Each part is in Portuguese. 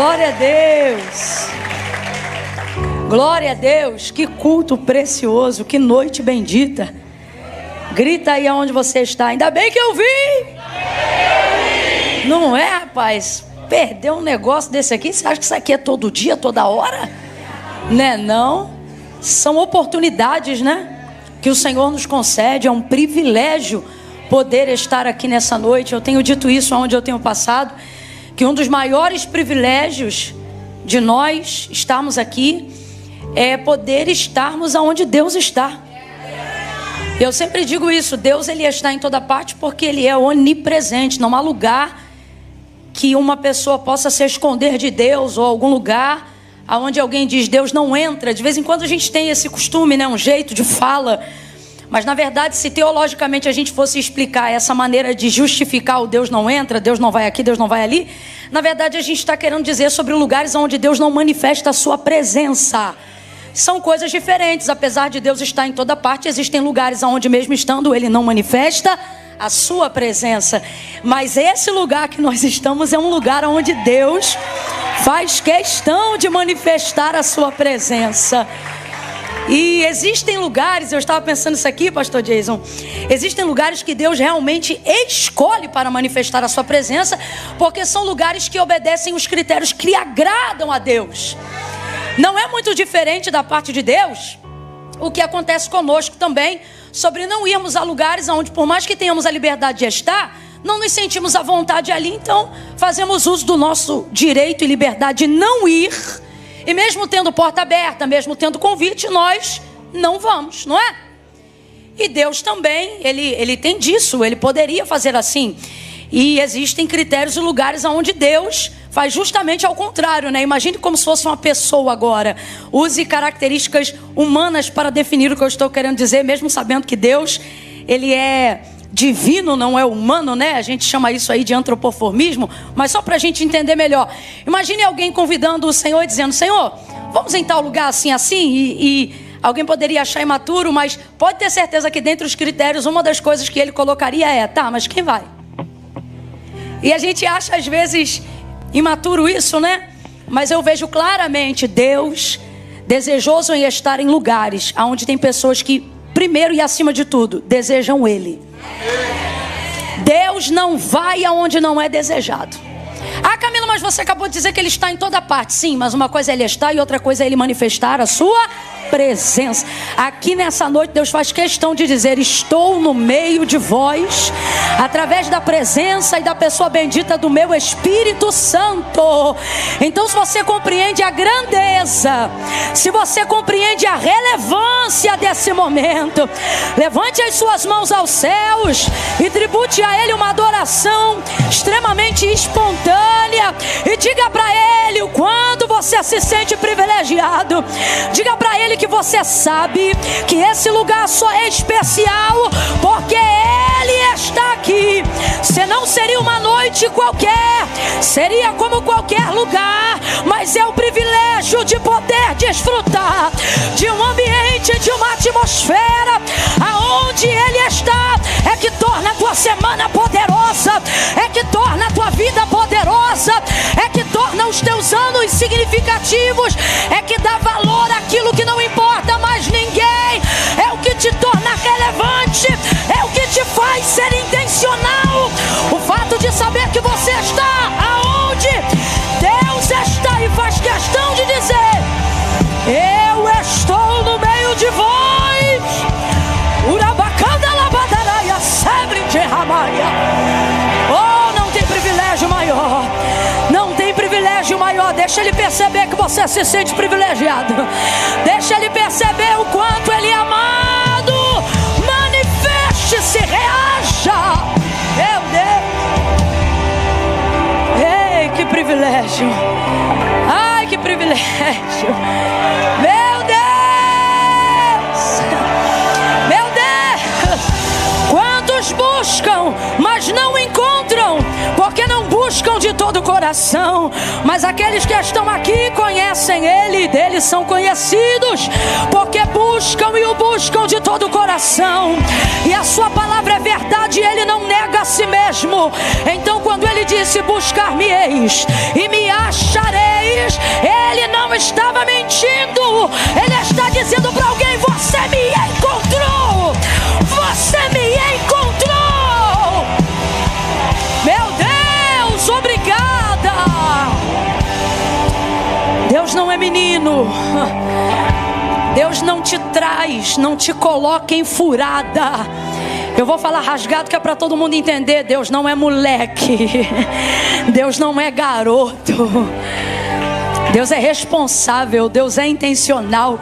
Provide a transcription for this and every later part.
Glória a Deus. Glória a Deus. Que culto precioso, que noite bendita. Grita aí aonde você está. Ainda bem que eu vim. Não é, rapaz? Perdeu um negócio desse aqui. Você acha que isso aqui é todo dia, toda hora? Né, não? São oportunidades, né? Que o Senhor nos concede. É um privilégio poder estar aqui nessa noite. Eu tenho dito isso aonde eu tenho passado, que um dos maiores privilégios de nós estarmos aqui é poder estarmos aonde Deus está. Eu sempre digo isso, Deus ele está em toda parte porque Ele é onipresente. Não há lugar que uma pessoa possa se esconder de Deus, ou algum lugar onde alguém diz Deus não entra. De vez em quando a gente tem esse costume, né? Um jeito de fala. Mas na verdade, se teologicamente a gente fosse explicar essa maneira de justificar o Deus não entra, Deus não vai aqui, Deus não vai ali, na verdade a gente está querendo dizer sobre lugares onde Deus não manifesta a sua presença. São coisas diferentes. Apesar de Deus estar em toda parte, existem lugares onde mesmo estando Ele não manifesta a sua presença. Mas esse lugar que nós estamos é um lugar onde Deus faz questão de manifestar a sua presença. E existem lugares, eu estava pensando isso aqui, pastor Jason, existem lugares que Deus realmente escolhe para manifestar a sua presença, porque são lugares que obedecem os critérios que lhe agradam a Deus. Não é muito diferente da parte de Deus o que acontece conosco também, sobre não irmos a lugares onde, por mais que tenhamos a liberdade de estar, não nos sentimos à vontade ali. Então fazemos uso do nosso direito e liberdade de não ir. E mesmo tendo porta aberta, mesmo tendo convite, nós não vamos, não é? E Deus também, Ele tem disso, Ele poderia fazer assim. E existem critérios e lugares onde Deus faz justamente ao contrário, né? Imagine como se fosse uma pessoa agora. Use características humanas para definir o que eu estou querendo dizer, mesmo sabendo que Deus, Ele é divino, não é humano, né? A gente chama isso aí de antropoformismo, mas só para a gente entender melhor. Imagine alguém convidando o Senhor e dizendo: Senhor, vamos em tal lugar assim, e alguém poderia achar imaturo, mas pode ter certeza que dentre os critérios, uma das coisas que ele colocaria é: tá, mas quem vai? E a gente acha às vezes imaturo isso, né? Mas eu vejo claramente Deus desejoso em estar em lugares onde tem pessoas que, primeiro e acima de tudo, desejam Ele. Deus não vai aonde não é desejado. Ah, Camila, mas você acabou de dizer que Ele está em toda parte. Sim, mas uma coisa é Ele estar e outra coisa é Ele manifestar a sua presença. Aqui nessa noite Deus faz questão de dizer: estou no meio de vós, através da presença e da pessoa bendita do meu Espírito Santo. Então, se você compreende a grandeza, se você compreende a relevância desse momento, levante as suas mãos aos céus e tribute a Ele uma adoração extremamente espontânea, e diga para Ele o quanto você se sente privilegiado. Diga para Ele que você sabe que esse lugar só é especial porque Ele está aqui. Senão seria uma noite qualquer, seria como qualquer lugar, mas é o privilégio de poder desfrutar de um ambiente, de uma atmosfera aonde Ele está. É que torna a tua semana poderosa, é que torna a tua vida poderosa, é que torna os teus anos significativos, é que dá valor àquilo que não importa mais ninguém. É o que te torna relevante, é o que te faz ser intencional. O fato de saber que você está aonde Deus está, e faz questão de dizer: eu estou no meio de vós. Urabacanda labadaraia, sebre de ramaia. Oh, não tem privilégio maior. Não tem privilégio maior. Deixa Ele perceber que você se sente privilegiado. Deixa Ele perceber o quanto Ele é amado. Manifeste-se, reaja. Meu Deus. Ei, que privilégio. Ai, que privilégio. Meu Deus. Meu Deus. Quantos buscam, mas não encontram, porque não buscam de todo o coração. Mas aqueles que estão aqui conhecem Ele, e deles são conhecidos, porque buscam e o buscam de todo o coração. E a sua palavra é verdade, Ele não nega a si mesmo. Então quando Ele disse: buscar-me-eis e me acharei, 6, ele não estava mentindo. Ele está dizendo para alguém: você me encontrou. Você me encontrou. Meu Deus, obrigada. Deus não é menino. Deus não te traz, não te coloca em furada. Eu vou falar rasgado que é para todo mundo entender. Deus não é moleque. Deus não é garoto. Deus é responsável. Deus é intencional.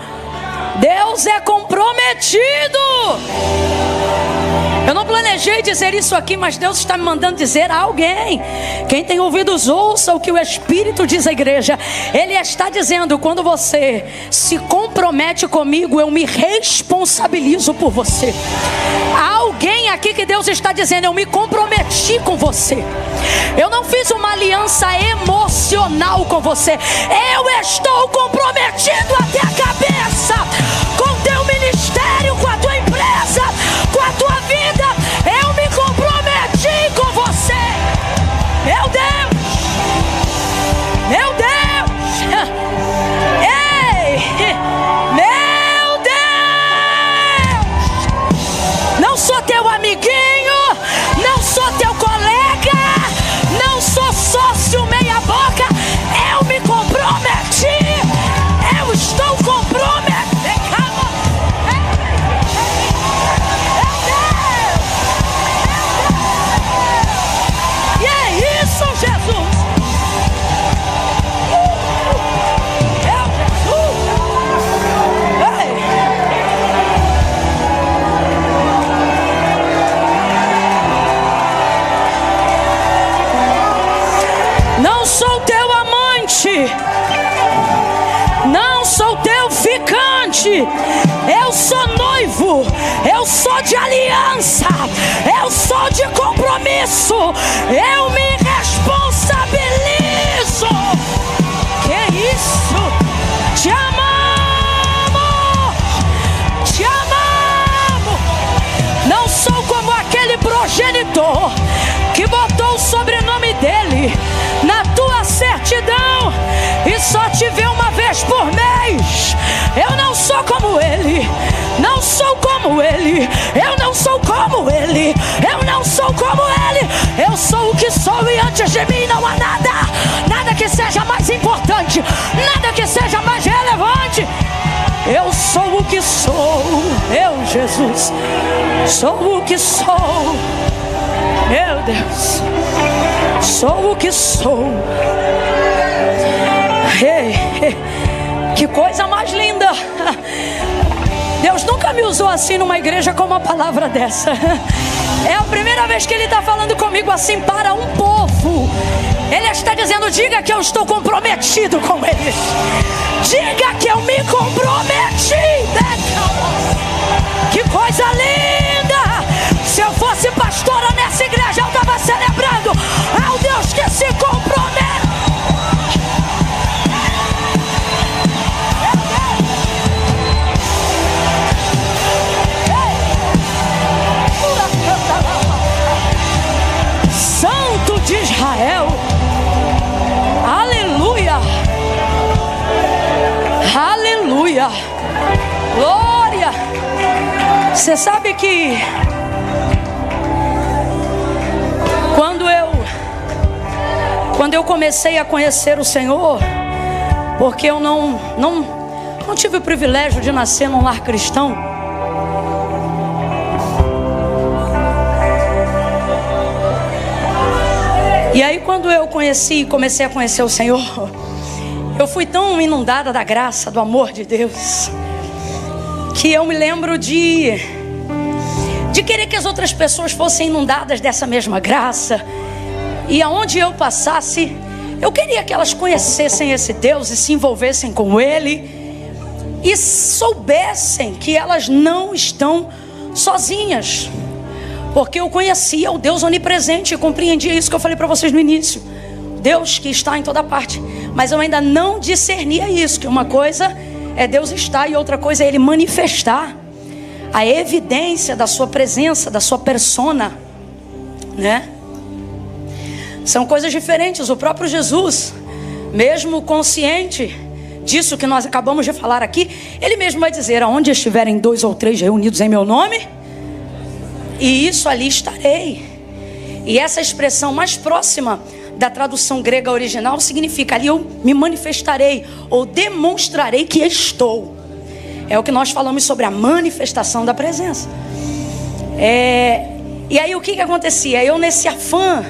Deus é comprometido. Eu não planejei dizer isso aqui, mas Deus está me mandando dizer a alguém. Quem tem ouvidos, ouça o que o Espírito diz à igreja. Ele está dizendo: quando você se compromete comigo, eu me responsabilizo por você. Há alguém aqui que Deus está dizendo: eu me comprometi com você. Eu não fiz uma aliança emocional com você. Eu estou comprometido até a cabeça com o teu ministério, com a tua empresa, com a tua vida. Eu me comprometi com você. Meu Deus, meu Deus, ei, meu Deus. Não sou teu amiguinho, não sou teu colega, não sou sócio meia boca. Eu me comprometi. Eu estou comprometido. Não sou teu amante, não sou teu ficante. Eu sou noivo, eu sou de aliança, eu sou de compromisso. Eu me responsabilizo. Que isso? Te amamos, te amamos. Não sou como aquele progenitor que botou o sobrenome dele na tua certidão e só te vê uma vez por mês. Eu não sou como ele. Não sou como ele. Eu não sou como ele. Eu não sou como ele. Eu sou o que sou e antes de mim não há nada. Nada que seja mais importante, nada que seja mais relevante. Eu sou o que sou. Eu, Jesus, sou o que sou. Meu Deus, sou o que sou. Que coisa mais linda. Deus nunca me usou assim numa igreja com uma palavra dessa. É a primeira vez que Ele está falando comigo assim para um povo. Ele está dizendo: diga que eu estou comprometido com eles. Diga que eu me comprometi. Que coisa linda. Se eu fosse pastora nessa igreja, eu estava celebrando ao Deus que se compromete. Santo de Israel. Aleluia. Aleluia. Glória. Você sabe que quando eu comecei a conhecer o Senhor, porque eu não tive o privilégio de nascer num lar cristão. E aí quando eu comecei a conhecer o Senhor, eu fui tão inundada da graça, do amor de Deus, que eu me lembro de querer que as outras pessoas fossem inundadas dessa mesma graça. E aonde eu passasse, eu queria que elas conhecessem esse Deus e se envolvessem com Ele e soubessem que elas não estão sozinhas, porque eu conhecia o Deus onipresente e compreendia isso que eu falei para vocês no início, Deus que está em toda parte. Mas eu ainda não discernia isso, que uma coisa é Deus estar e outra coisa é Ele manifestar a evidência da sua presença, da sua persona, né? São coisas diferentes. O próprio Jesus, mesmo consciente disso que nós acabamos de falar aqui, Ele mesmo vai dizer: aonde estiverem 2 ou 3 reunidos em meu nome, e isso ali estarei. E essa expressão mais próxima da tradução grega original significa: ali eu me manifestarei ou demonstrarei que estou. É o que nós falamos sobre a manifestação da presença. E aí o que acontecia? Eu, nesse afã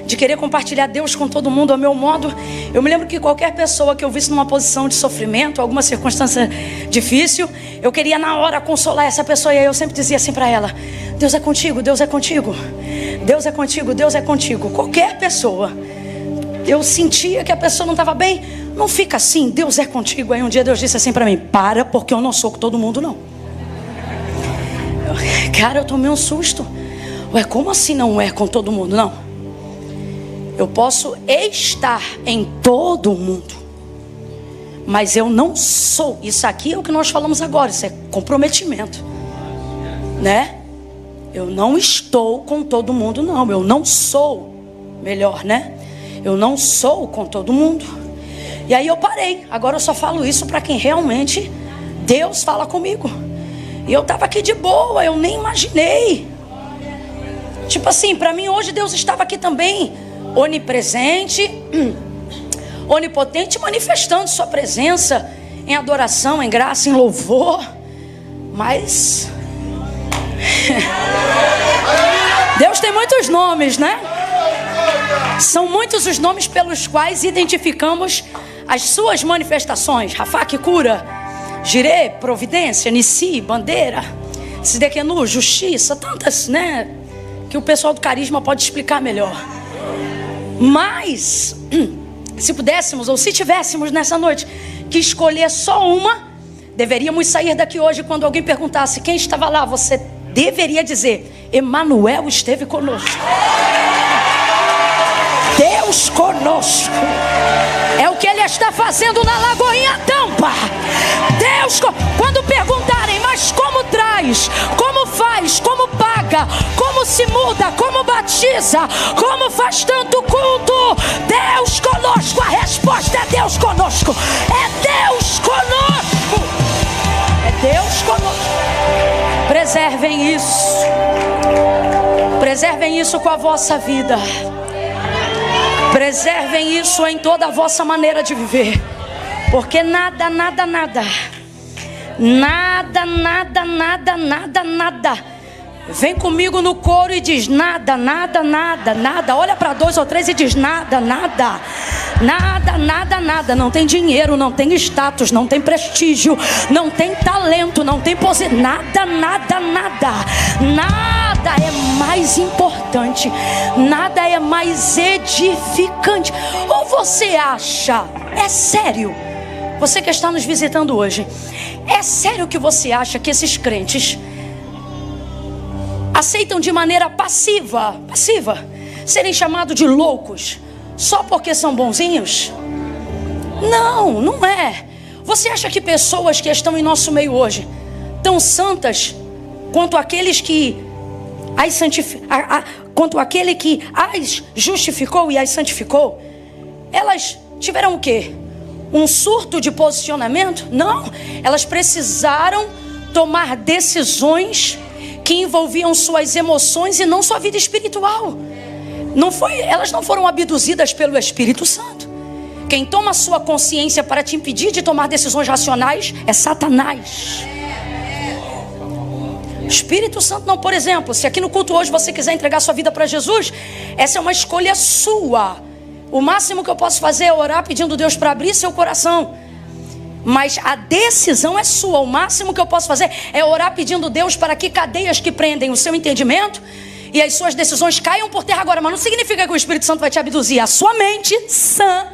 de querer compartilhar Deus com todo mundo ao meu modo, eu me lembro que qualquer pessoa que eu visse numa posição de sofrimento, alguma circunstância difícil, eu queria na hora consolar essa pessoa. E aí eu sempre dizia assim para ela: Deus é contigo, Deus é contigo, Deus é contigo, Deus é contigo. Qualquer pessoa, eu sentia que a pessoa não estava bem, não fica assim, Deus é contigo. Aí um dia Deus disse assim para mim: para, porque eu não sou com todo mundo não. Cara, eu tomei um susto. Ué, como assim não é com todo mundo? Não, eu posso estar em todo mundo, mas eu não sou. Isso aqui é o que nós falamos agora, isso é comprometimento, né? Eu não estou com todo mundo, não. Eu não sou, melhor, né? Eu não sou com todo mundo. E aí eu parei. Agora eu só falo isso para quem realmente Deus fala comigo. E eu estava aqui de boa, eu nem imaginei. Tipo assim, para mim hoje Deus estava aqui também, onipresente, onipotente, manifestando sua presença em adoração, em graça, em louvor. Mas Deus tem muitos nomes, né? São muitos os nomes pelos quais identificamos as suas manifestações. Rafá, que cura. Jirê, providência. Nissi, bandeira. Sidequenu, justiça. Tantas, né, que o pessoal do carisma pode explicar melhor. Mas se pudéssemos, ou se tivéssemos nessa noite que escolher só uma, deveríamos sair daqui hoje, quando alguém perguntasse quem estava lá, você deveria dizer: Emanuel esteve conosco. Deus conosco. É o que Ele está fazendo na Lagoinha Tampa. Deus, quando perguntarem: mas como traz, como faz, como paga, como se muda, como batiza, como faz tanto culto? Deus conosco. A resposta é Deus conosco. É Deus conosco. É Deus conosco. Preservem isso. Preservem isso com a vossa vida. Preservem isso em toda a vossa maneira de viver. Porque nada vem comigo no coro e diz: nada. Olha para 2 ou 3 e diz: nada. Não tem dinheiro, não tem status, não tem prestígio, não tem talento, não tem posição. Nada é mais importante, nada é mais edificante. Ou você acha, é sério, você que está nos visitando hoje, é sério que você acha que esses crentes aceitam de maneira passiva serem chamados de loucos só porque são bonzinhos? Não é. Você acha que pessoas que estão em nosso meio hoje, tão santas quanto aqueles que quanto aquele que as justificou e as santificou, elas tiveram o quê? Um surto de posicionamento? Não, elas precisaram tomar decisões que envolviam suas emoções e não sua vida espiritual. Elas não foram abduzidas pelo Espírito Santo. Quem toma sua consciência para te impedir de tomar decisões racionais é Satanás. O Espírito Santo não. Por exemplo, se aqui no culto hoje você quiser entregar sua vida para Jesus, essa é uma escolha sua. O máximo que eu posso fazer é orar pedindo a Deus para abrir seu coração. Mas a decisão é sua. O máximo que eu posso fazer é orar pedindo a Deus para que cadeias que prendem o seu entendimento e as suas decisões caiam por terra agora. Mas não significa que o Espírito Santo vai te abduzir. A sua mente sã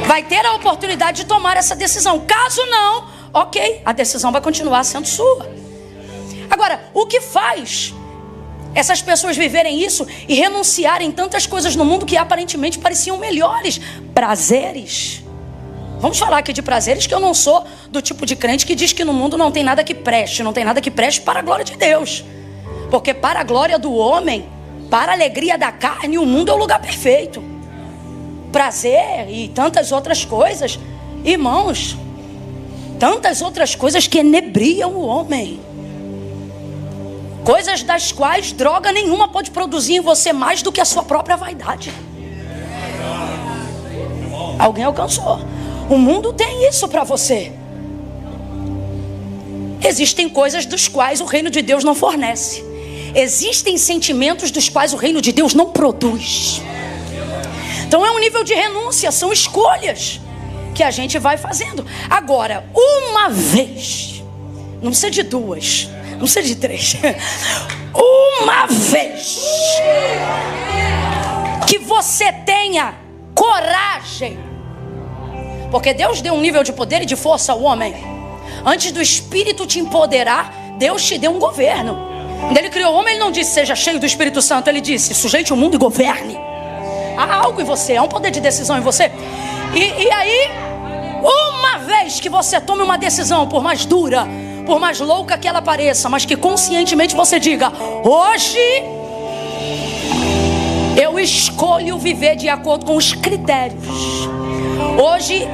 vai ter a oportunidade de tomar essa decisão. Caso não, ok, a decisão vai continuar sendo sua. Agora, o que faz essas pessoas viverem isso e renunciarem tantas coisas no mundo que aparentemente pareciam melhores? Prazeres. Vamos falar aqui de prazeres, que eu não sou do tipo de crente que diz que no mundo não tem nada que preste. Não tem nada que preste para a glória de Deus. Porque para a glória do homem, para a alegria da carne, o mundo é o lugar perfeito. prazer e tantas outras coisas. Irmãos, tantas outras coisas que enebriam o homem. Coisas das quais droga nenhuma pode produzir em você mais do que a sua própria vaidade. Alguém alcançou. O mundo tem isso para você. Existem coisas dos quais o reino de Deus não fornece. Existem sentimentos dos quais o reino de Deus não produz. Então é um nível de renúncia, são escolhas que a gente vai fazendo. Agora, uma vez, não precisa de duas, não precisa de três. Uma vez que você tenha coragem, porque Deus deu um nível de poder e de força ao homem. Antes do Espírito te empoderar, Deus te deu um governo. Quando Ele criou o homem, Ele não disse seja cheio do Espírito Santo. Ele disse sujeite o mundo e governe. Há algo em você, há um poder de decisão em você. E aí, uma vez que você tome uma decisão, por mais dura, por mais louca que ela pareça, mas que conscientemente você diga: hoje eu escolho viver de acordo com os critérios. Hoje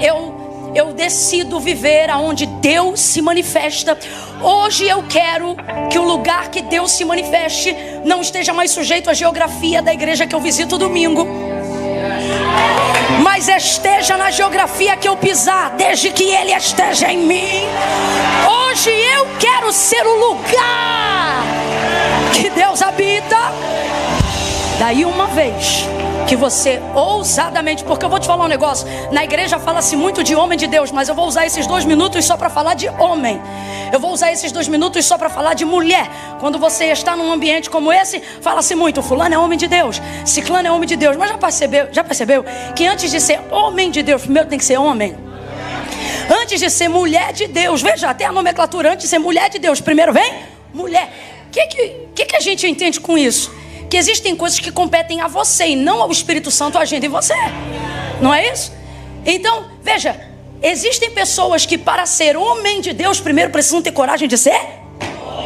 eu decido viver aonde Deus se manifesta. Hoje eu quero que o lugar que Deus se manifeste não esteja mais sujeito à geografia da igreja que eu visito domingo, mas esteja na geografia que eu pisar, desde que Ele esteja em mim. Hoje eu quero ser o lugar que Deus habita. Daí uma vez que você ousadamente, porque eu vou te falar um negócio, na igreja fala-se muito de homem de Deus, mas eu vou usar esses 2 minutos só para falar de homem. Eu vou usar esses 2 minutos só para falar de mulher. Quando você está num ambiente como esse, fala-se muito, fulano é homem de Deus, ciclano é homem de Deus. Mas já percebeu que antes de ser homem de Deus, primeiro tem que ser homem? Antes de ser mulher de Deus, veja, até a nomenclatura, antes de ser mulher de Deus, primeiro vem mulher. O que a gente entende com isso? Que existem coisas que competem a você e não ao Espírito Santo agindo em você. Não é isso? Então, veja, existem pessoas que para ser homem de Deus primeiro precisam ter coragem de ser.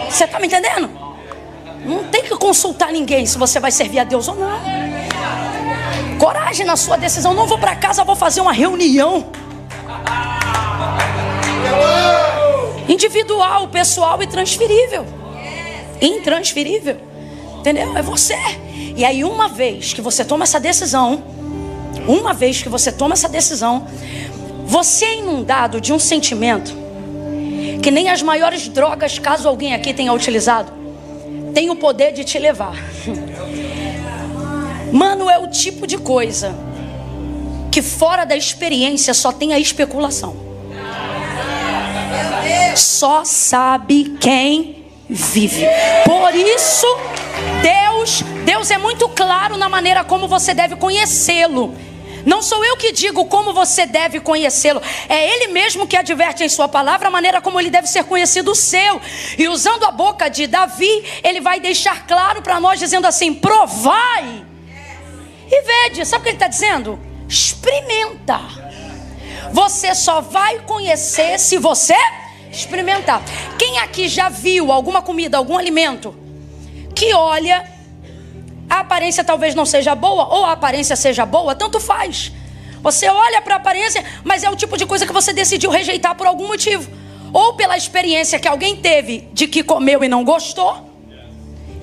Você está me entendendo? Não tem que consultar ninguém se você vai servir a Deus ou não. Coragem na sua decisão. Não vou para casa, vou fazer uma reunião individual, pessoal e transferível. Intransferível. Entendeu? É você. E aí uma vez que você toma essa decisão, você é inundado de um sentimento que nem as maiores drogas, caso alguém aqui tenha utilizado, tem o poder de te levar. Mano, é o tipo de coisa que fora da experiência só tem a especulação. Só sabe quem vive. Por isso Deus é muito claro na maneira como você deve conhecê-lo. Não sou eu que digo como você deve conhecê-lo. É Ele mesmo que adverte em sua palavra a maneira como Ele deve ser conhecido o seu. E usando a boca de Davi, Ele vai deixar claro para nós dizendo assim: provai e vede. Sabe o que Ele está dizendo? Experimenta. Você só vai conhecer se você experimentar. Quem aqui já viu alguma comida, algum alimento que olha, a aparência talvez não seja boa, ou a aparência seja boa, tanto faz. Você olha para a aparência, mas é o tipo de coisa que você decidiu rejeitar por algum motivo. Ou pela experiência que alguém teve de que comeu e não gostou.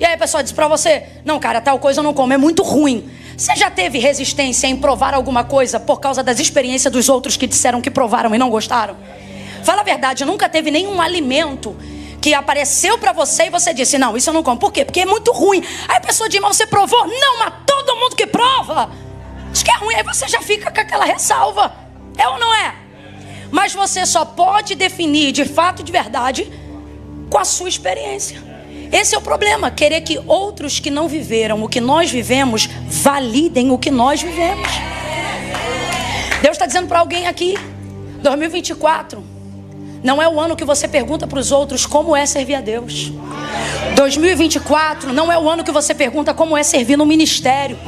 E aí a pessoa diz para você: não, cara, tal coisa eu não como, é muito ruim. Você já teve resistência em provar alguma coisa por causa das experiências dos outros que disseram que provaram e não gostaram? Fala a verdade, nunca teve nenhum alimento que apareceu para você e você disse: não, isso eu não como. Por quê? Porque é muito ruim. Aí a pessoa diz: mas você provou? Não, mas todo mundo que prova diz que é ruim. Aí você já fica com aquela ressalva. É ou não é? Mas você só pode definir de fato, de verdade, com a sua experiência. Esse é o problema, querer que outros que não viveram o que nós vivemos validem o que nós vivemos. Deus está dizendo para alguém aqui: 2024 não é o ano que você pergunta para os outros como é servir a Deus. 2024 não é o ano que você pergunta como é servir no ministério.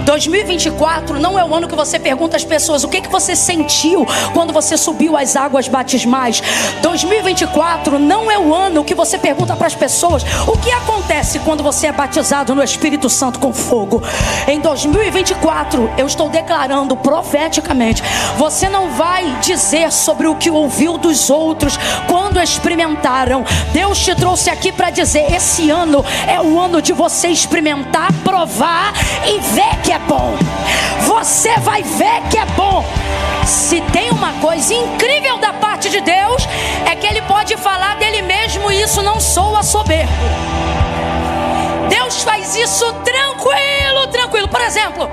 2024 não é o ano que você pergunta às pessoas o que você sentiu quando você subiu as águas batismais. 2024 não é o ano que você pergunta para as pessoas o que acontece quando você é batizado no Espírito Santo com fogo. Em 2024 eu estou declarando profeticamente, você não vai dizer sobre o que ouviu dos outros quando experimentaram. Deus te trouxe aqui para dizer, esse ano é o ano de você experimentar, provar e ver que é bom. Você vai ver que é bom. Se tem uma coisa incrível da parte de Deus, é que Ele pode falar dele mesmo e isso não soa soberbo. Deus faz isso tranquilo. Por exemplo,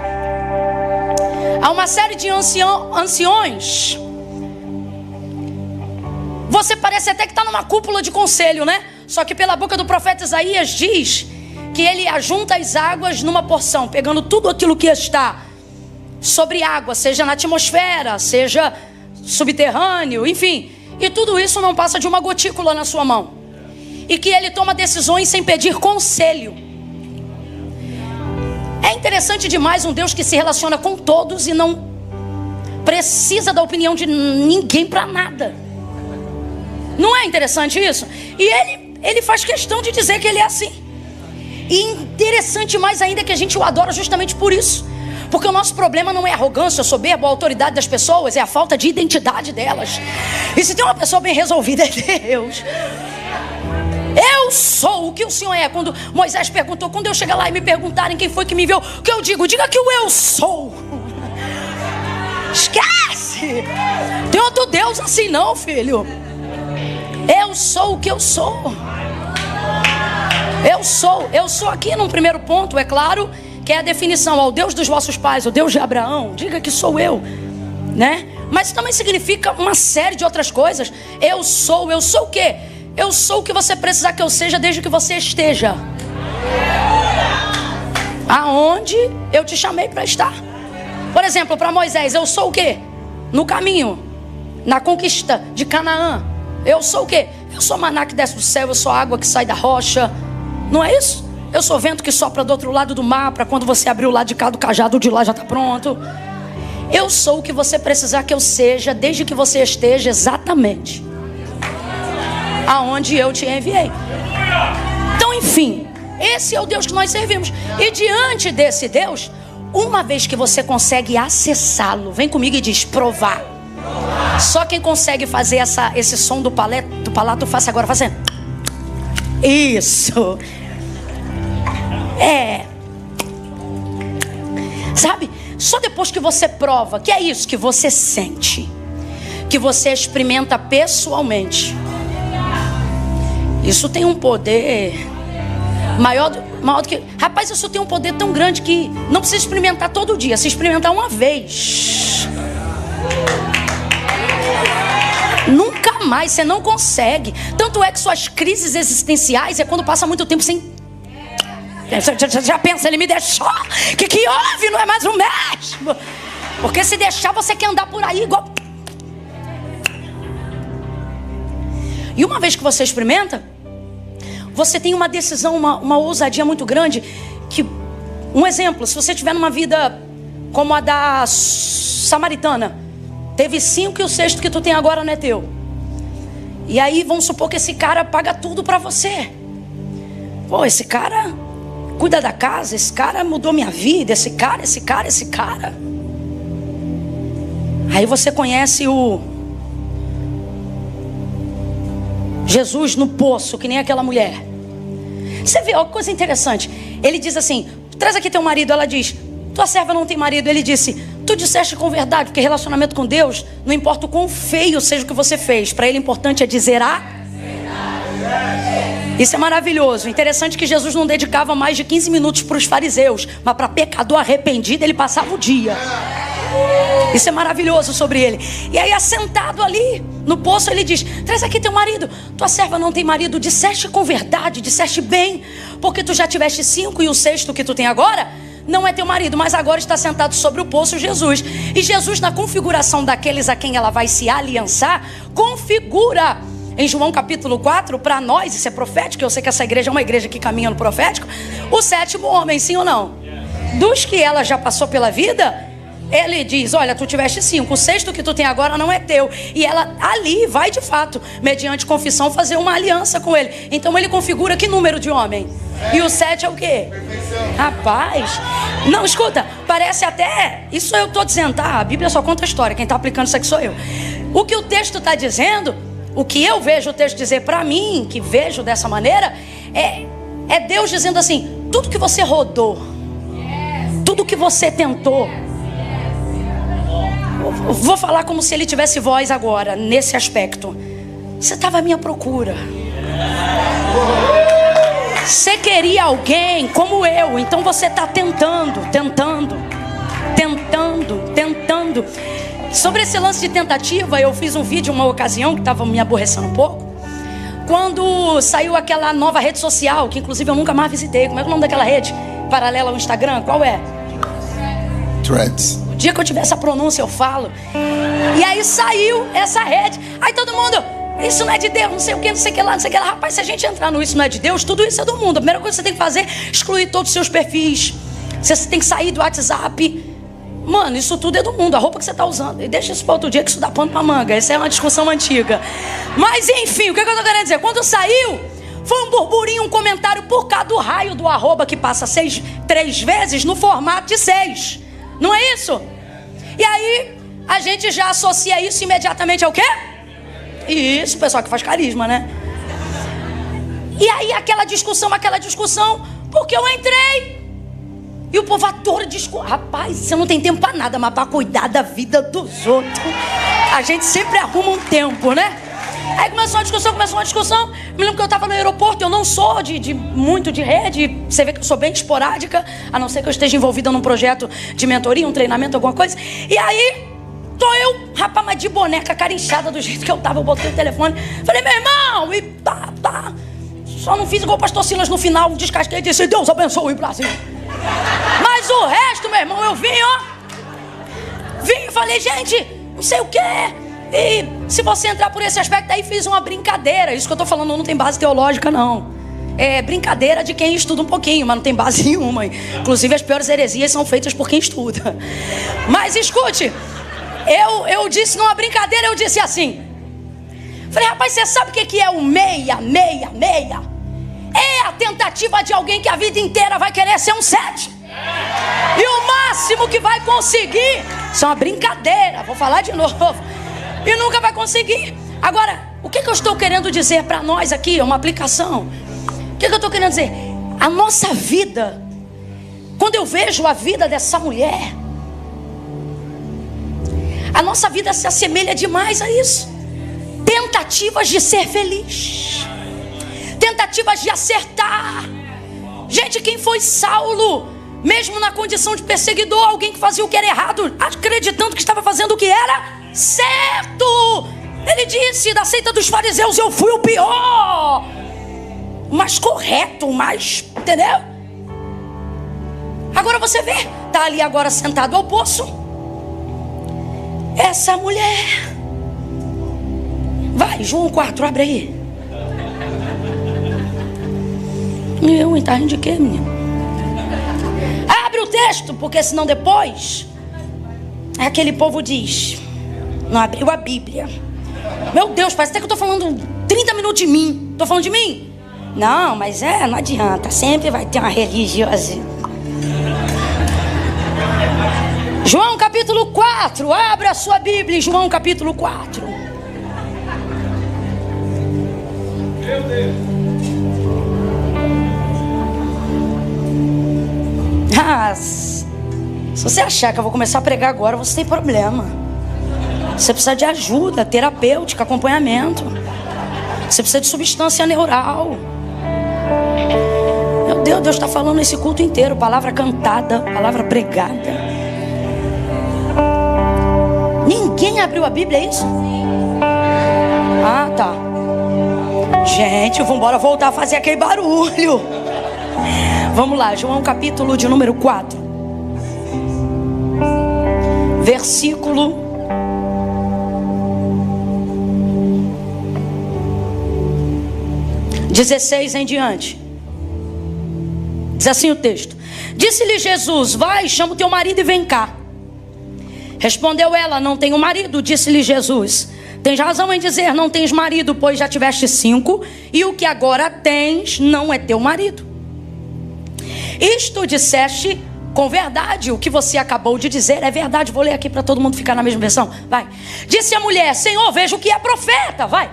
há uma série de anciões. Você parece até que está numa cúpula de conselho, né? Só que pela boca do profeta Isaías diz que ele ajunta as águas numa porção, pegando tudo aquilo que está sobre água, seja na atmosfera, seja subterrâneo, enfim. E tudo isso não passa de uma gotícula na sua mão. E que ele toma decisões sem pedir conselho. É interessante demais um Deus que se relaciona com todos e não precisa da opinião de ninguém para nada. Não é interessante isso? E ele faz questão de dizer que ele é assim. E interessante mais ainda que a gente o adora justamente por isso. Porque o nosso problema não é arrogância, soberba, a autoridade das pessoas, é a falta de identidade delas. E se tem uma pessoa bem resolvida, é Deus. Eu sou o que o Senhor é. Quando Moisés perguntou, quando eu chegar lá e me perguntarem quem foi que me enviou, o que eu digo? Diga que o eu sou. Esquece. Tem outro Deus assim não, filho. Eu sou o que eu sou. Eu sou aqui num primeiro ponto, é claro, que é a definição ao Deus dos vossos pais, o Deus de Abraão, diga que sou eu, né? Mas também significa uma série de outras coisas. Eu sou o quê? Eu sou o que você precisar que eu seja desde que você esteja aonde eu te chamei para estar. Por exemplo, para Moisés, eu sou o quê? No caminho, na conquista de Canaã. Eu sou o quê? Eu sou maná que desce do céu, eu sou água que sai da rocha. Não é isso? Eu sou vento que sopra do outro lado do mar, para quando você abrir o lado de cá do cajado, o de lá já está pronto. Eu sou o que você precisar que eu seja, desde que você esteja exatamente aonde eu te enviei. Então, enfim, esse é o Deus que nós servimos. E diante desse Deus, uma vez que você consegue acessá-lo, vem comigo e diz, provar. Só quem consegue fazer esse som do palato, faça agora, fazendo. Isso. Sabe? Só depois que você prova, que é isso que você sente, que você experimenta pessoalmente. Isso tem um poder maior do que... Rapaz, isso tem um poder tão grande que não precisa experimentar todo dia. Se experimentar uma vez, nunca mais, você não consegue. Tanto é que suas crises existenciais é quando passa muito tempo sem... Você já pensa, ele me deixou, que houve, não é mais o mesmo. Porque se deixar, você quer andar por aí igual... E uma vez que você experimenta, você tem uma decisão, uma ousadia muito grande. Que, um exemplo, se você estiver numa vida como a da samaritana, teve 5 e o 6º que tu tem agora não é teu. E aí vamos supor que esse cara paga tudo pra você. Pô, esse cara cuida da casa, esse cara mudou minha vida, esse cara. Aí você conhece o Jesus no poço, que nem aquela mulher. Você vê, ó, que coisa interessante. Ele diz assim, traz aqui teu marido. Ela diz, tua serva não tem marido. Ele disse, tu disseste com verdade, porque relacionamento com Deus, não importa o quão feio seja o que você fez, para ele importante é dizer a... Isso é maravilhoso. Interessante que Jesus não dedicava mais de 15 minutos para os fariseus, mas para pecador arrependido ele passava o dia. Isso é maravilhoso sobre ele. E aí, assentado ali no poço, ele diz, traz aqui teu marido. Tua serva não tem marido. Disseste com verdade, disseste bem, porque tu já tiveste 5 e o 6º que tu tem agora não é teu marido, mas agora está sentado sobre o poço Jesus. E Jesus, na configuração daqueles a quem ela vai se aliançar, configura em João capítulo 4, para nós, isso é profético. Eu sei que essa igreja é uma igreja que caminha no profético. O 7º homem, sim ou não? Dos que ela já passou pela vida, ele diz: olha, tu tiveste 5, o 6º que tu tem agora não é teu. E ela ali vai de fato, mediante confissão, fazer uma aliança com ele. Então ele configura que número de homem? E o 7 é o quê? Rapaz, não, escuta, parece até, isso eu estou dizendo, tá? A Bíblia só conta a história, quem está aplicando isso aqui sou eu. O que o texto está dizendo, o que eu vejo o texto dizer para mim, que vejo dessa maneira, é Deus dizendo assim: tudo que você rodou, tudo que você tentou, vou falar como se ele tivesse voz agora, nesse aspecto. Você estava à minha procura. Você queria alguém como eu, então você está tentando. Sobre esse lance de tentativa, eu fiz um vídeo uma ocasião que estava me aborrecendo um pouco. Quando saiu aquela nova rede social, que inclusive eu nunca mais visitei. Como é o nome daquela rede paralela ao Instagram? Qual é? Threads. O dia que eu tiver essa pronúncia eu falo. E aí saiu essa rede. Aí todo mundo: isso não é de Deus, não sei o que, não sei o que lá, não sei o que lá. Rapaz, se a gente entrar no isso não é de Deus, tudo isso é do mundo. A primeira coisa que você tem que fazer é excluir todos os seus perfis. Você tem que sair do WhatsApp. Mano, isso tudo é do mundo, a roupa que você está usando. E deixa isso para outro dia, que isso dá pano para manga. Essa é uma discussão antiga. Mas enfim, o que eu estou querendo dizer? Quando saiu, foi um burburinho, um comentário por causa do raio do arroba, que passa 3 vezes no formato de 6. Não é isso? E aí a gente já associa isso imediatamente ao quê? Isso, pessoal que faz carisma, né? E aí aquela discussão, porque eu entrei e o povo adora discutir. Rapaz, você não tem tempo pra nada, mas pra cuidar da vida dos outros a gente sempre arruma um tempo, né? Aí começou uma discussão. Me lembro que eu estava no aeroporto. Eu não sou muito de rede. Você vê que eu sou bem esporádica, a não ser que eu esteja envolvida num projeto de mentoria, um treinamento, alguma coisa. E aí, tô eu, rapaz, mas de boneca, cara inchada do jeito que eu tava. Eu botei o telefone, falei: meu irmão, e pá. Só não fiz igual o pastor Silas no final, descasquei e disse: Deus abençoe o Brasil. Mas o resto, meu irmão, eu vim e falei: gente, não sei o que. E se você entrar por esse aspecto, aí fiz uma brincadeira. Isso que eu tô falando não tem base teológica, não. É brincadeira de quem estuda um pouquinho, mas não tem base nenhuma. Inclusive as piores heresias são feitas por quem estuda. Mas escute, eu disse numa brincadeira, eu disse assim: falei: rapaz, você sabe o que é o 666? É a tentativa de alguém que a vida inteira vai querer ser um 7. E o máximo que vai conseguir, isso é uma brincadeira, vou falar de novo, e nunca vai conseguir. Agora, o que eu estou querendo dizer para nós aqui? É uma aplicação. O que eu estou querendo dizer? A nossa vida, quando eu vejo a vida dessa mulher, a nossa vida se assemelha demais a isso. Tentativas de ser feliz, tentativas de acertar. Gente, quem foi Saulo, mesmo na condição de perseguidor, alguém que fazia o que era errado, acreditando que estava fazendo o que era certo? Ele disse: da seita dos fariseus eu fui o pior, o mais correto, o mais, entendeu? Agora você vê, tá ali agora sentado ao poço, essa mulher. Vai, João 4, abre aí. Tá rindo de quê, menino? Abre o texto, porque senão depois aquele povo diz: não abriu a Bíblia. Meu Deus, parece até que eu tô falando 30 minutos de mim. Tô falando de mim? Não, mas não adianta. Sempre vai ter uma religiosa. João capítulo 4. Abra a sua Bíblia em João capítulo 4. Meu Deus. Se você achar que eu vou começar a pregar agora, você tem problema. Você precisa de ajuda terapêutica, acompanhamento. Você precisa de substância neural. Meu Deus, Deus está falando esse culto inteiro. Palavra cantada, palavra pregada. Ninguém abriu a Bíblia, é isso? Ah, tá. Gente, vamos embora voltar a fazer aquele barulho. Vamos lá, João capítulo de número 4. Versículo 16 em diante. Diz assim o texto: Disse-lhe Jesus: vai, chama o teu marido e vem cá. Respondeu ela: não tenho marido. Disse-lhe Jesus: tens razão em dizer, não tens marido, pois já tiveste 5, e o que agora tens não é teu marido. Isto disseste com verdade, o que você acabou de dizer é verdade. Vou ler aqui para todo mundo ficar na mesma versão. Vai. Disse a mulher: Senhor, vejo que é profeta. Vai.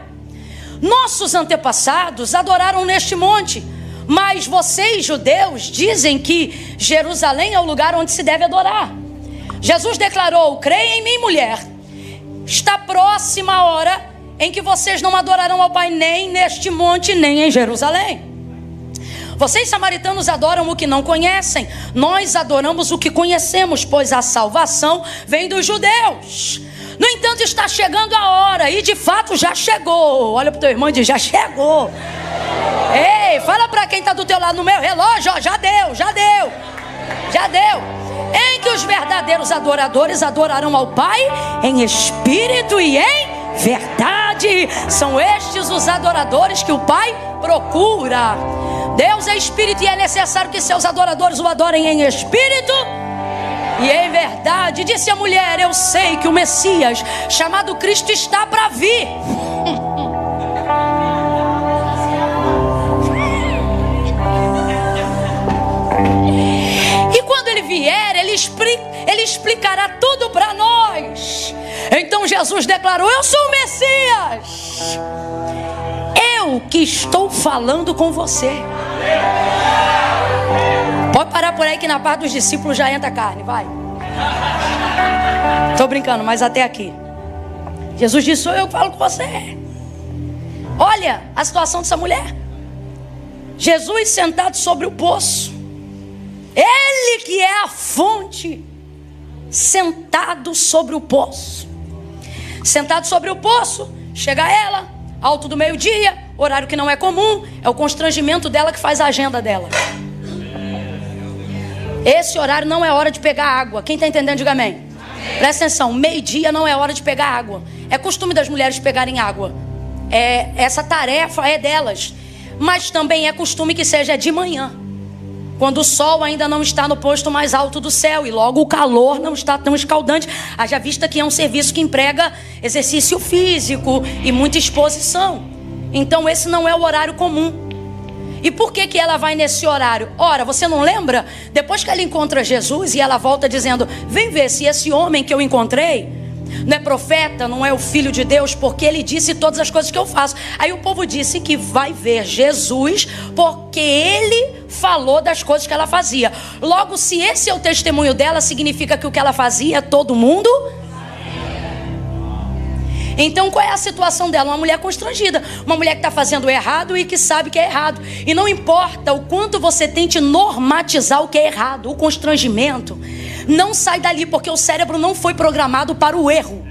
Nossos antepassados adoraram neste monte, mas vocês, judeus, dizem que Jerusalém é o lugar onde se deve adorar. Jesus declarou: creia em mim, mulher. Está próxima a hora em que vocês não adorarão ao Pai nem neste monte, nem em Jerusalém. Vocês samaritanos adoram o que não conhecem. Nós adoramos o que conhecemos, pois a salvação vem dos judeus. No entanto, está chegando a hora, e de fato já chegou. Olha para o teu irmão e diz: já chegou. Ei, fala para quem está do teu lado: no meu relógio, ó, já deu. Em que os verdadeiros adoradores adorarão ao Pai em espírito e em verdade. São estes os adoradores que o Pai procura. Deus é espírito e é necessário que seus adoradores o adorem em espírito e em verdade. Disse a mulher: eu sei que o Messias, chamado Cristo, está para vir. E quando ele vier, ele explicará tudo para nós. Então Jesus declarou: eu sou o Messias. Eu que estou falando com você. Pode parar por aí que na parte dos discípulos já entra carne, vai. Estou brincando, mas até aqui. Jesus disse: sou eu que falo com você. Olha a situação dessa mulher. Jesus sentado sobre o poço. Ele que é a fonte, sentado sobre o poço. Sentado sobre o poço, chega ela, alto do meio-dia, horário que não é comum. É o constrangimento dela que faz a agenda dela. Esse horário não é hora de pegar água. Quem está entendendo, diga amém. Presta atenção, meio-dia não é hora de pegar água. É costume das mulheres pegarem água. Essa tarefa é delas. Mas também é costume que seja de manhã, quando o sol ainda não está no posto mais alto do céu e logo o calor não está tão escaldante. Haja vista que é um serviço que emprega exercício físico e muita exposição. Então esse não é o horário comum. E por que ela vai nesse horário? Ora, você não lembra? Depois que ela encontra Jesus e ela volta dizendo: vem ver se esse homem que eu encontrei não é profeta, não é o filho de Deus, porque ele disse todas as coisas que eu faço. Aí o povo disse que vai ver Jesus porque ele falou das coisas que ela fazia. Logo, se esse é o testemunho dela, significa que o que ela fazia todo mundo. Então qual é a situação dela? Uma mulher constrangida, uma mulher que está fazendo errado e que sabe que é errado. E não importa o quanto você tente normatizar o que é errado, o constrangimento não sai dali, porque o cérebro não foi programado para o erro.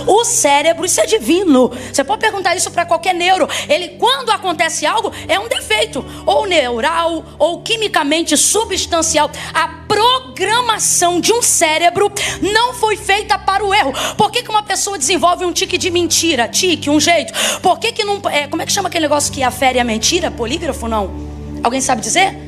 O cérebro, isso é divino. Você pode perguntar isso para qualquer neuro. Ele, quando acontece algo, é um defeito, ou neural, ou quimicamente substancial. A programação de um cérebro não foi feita para o erro. Por que uma pessoa desenvolve um tique de mentira? Tique, um jeito. Por que não... como é que chama aquele negócio que afere a mentira? Polígrafo, não? Alguém sabe dizer?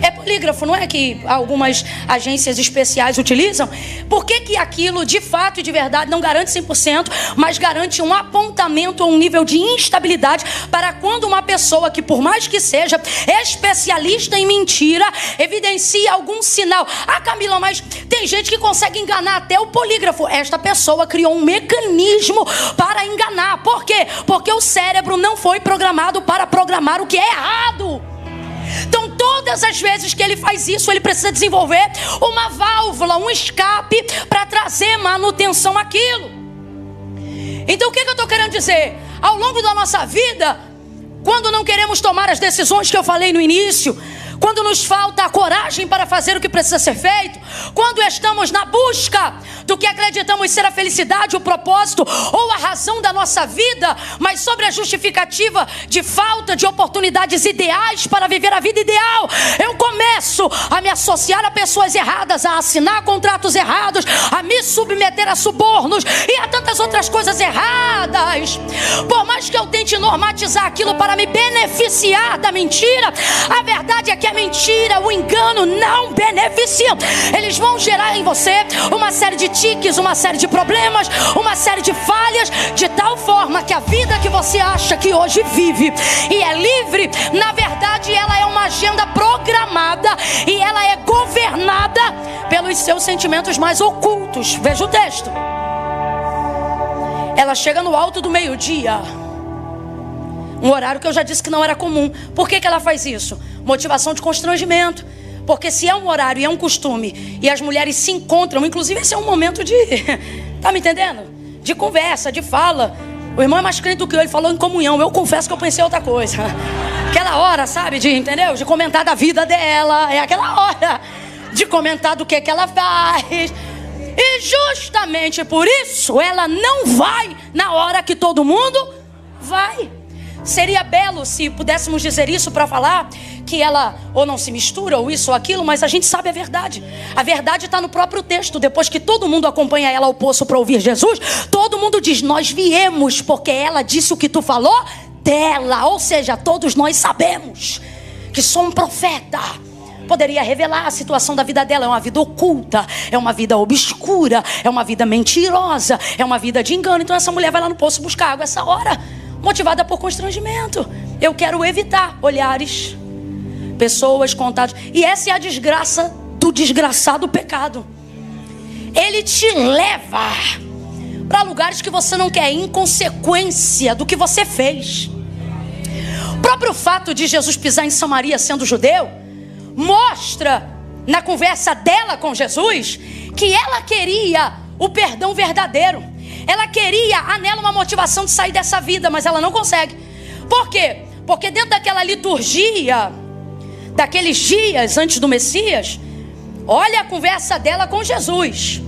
É polígrafo, não é que algumas agências especiais utilizam? Por que aquilo de fato e de verdade não garante 100%, mas garante um apontamento ou um nível de instabilidade para quando uma pessoa que, por mais que seja especialista em mentira, evidencia algum sinal? Ah, Camila, mas tem gente que consegue enganar até o polígrafo. Esta pessoa criou um mecanismo para enganar. Por quê? Porque o cérebro não foi programado para programar o que é errado. Então todas as vezes que ele faz isso, ele precisa desenvolver uma válvula, um escape para trazer manutenção àquilo. Então o que eu estou querendo dizer? Ao longo da nossa vida, quando não queremos tomar as decisões que eu falei no início, quando nos falta a coragem para fazer o que precisa ser feito, quando estamos na busca do que acreditamos ser a felicidade, o propósito ou a razão da nossa vida, mas sobre a justificativa de falta de oportunidades ideais para viver a vida ideal, eu começo a me associar a pessoas erradas, a assinar contratos errados, a me submeter a subornos e a tantas outras coisas erradas. Por mais que eu tente normatizar aquilo para me beneficiar da mentira, a verdade é que a mentira, o engano não beneficiam. Eles vão gerar em você uma série de tiques, uma série de problemas, uma série de falhas, de tal forma que a vida que você acha que hoje vive e é livre, na verdade ela é uma agenda programada e ela é governada pelos seus sentimentos mais ocultos. Veja o texto. Ela chega no alto do meio-dia, um horário que eu já disse que não era comum. Por que ela faz isso? Motivação de constrangimento. Porque se é um horário e é um costume e as mulheres se encontram, inclusive esse é um momento de, tá me entendendo? De conversa, de fala. O irmão é mais crente do que eu, ele falou em comunhão. Eu confesso que eu pensei outra coisa. Aquela hora, sabe, entendeu? De comentar da vida dela. É aquela hora de comentar do que ela faz. E justamente por isso ela não vai na hora que todo mundo vai. Seria belo se pudéssemos dizer isso para falar que ela ou não se mistura, ou isso ou aquilo, mas a gente sabe a verdade. A verdade está no próprio texto. Depois que todo mundo acompanha ela ao poço para ouvir Jesus, todo mundo diz: nós viemos porque ela disse o que tu falou dela. Ou seja, todos nós sabemos que sou um profeta. Poderia revelar a situação da vida dela. É uma vida oculta, é uma vida obscura, é uma vida mentirosa, é uma vida de engano. Então essa mulher vai lá no poço buscar água essa hora, motivada por constrangimento. Eu quero evitar olhares, pessoas, contatos. E essa é a desgraça do desgraçado pecado. Ele te leva para lugares que você não quer ir, em consequência do que você fez. O próprio fato de Jesus pisar em Samaria sendo judeu mostra na conversa dela com Jesus que ela queria o perdão verdadeiro. Ela queria, anela uma motivação de sair dessa vida, mas ela não consegue. Por quê? Porque dentro daquela liturgia, daqueles dias antes do Messias, olha a conversa dela com Jesus.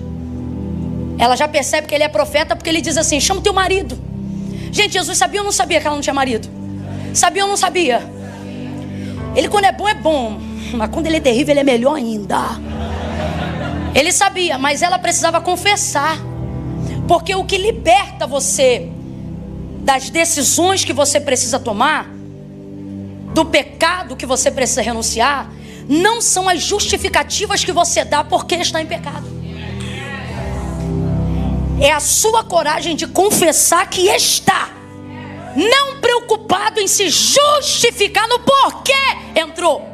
Ela já percebe que ele é profeta porque ele diz assim: chama o teu marido. Gente, Jesus sabia ou não sabia que ela não tinha marido? Sabia ou não sabia? Ele quando é bom, mas quando ele é terrível, ele é melhor ainda. Ele sabia, mas ela precisava confessar. Porque o que liberta você das decisões que você precisa tomar, do pecado que você precisa renunciar, não são as justificativas que você dá porque está em pecado. É a sua coragem de confessar que está, não preocupado em se justificar no porquê entrou.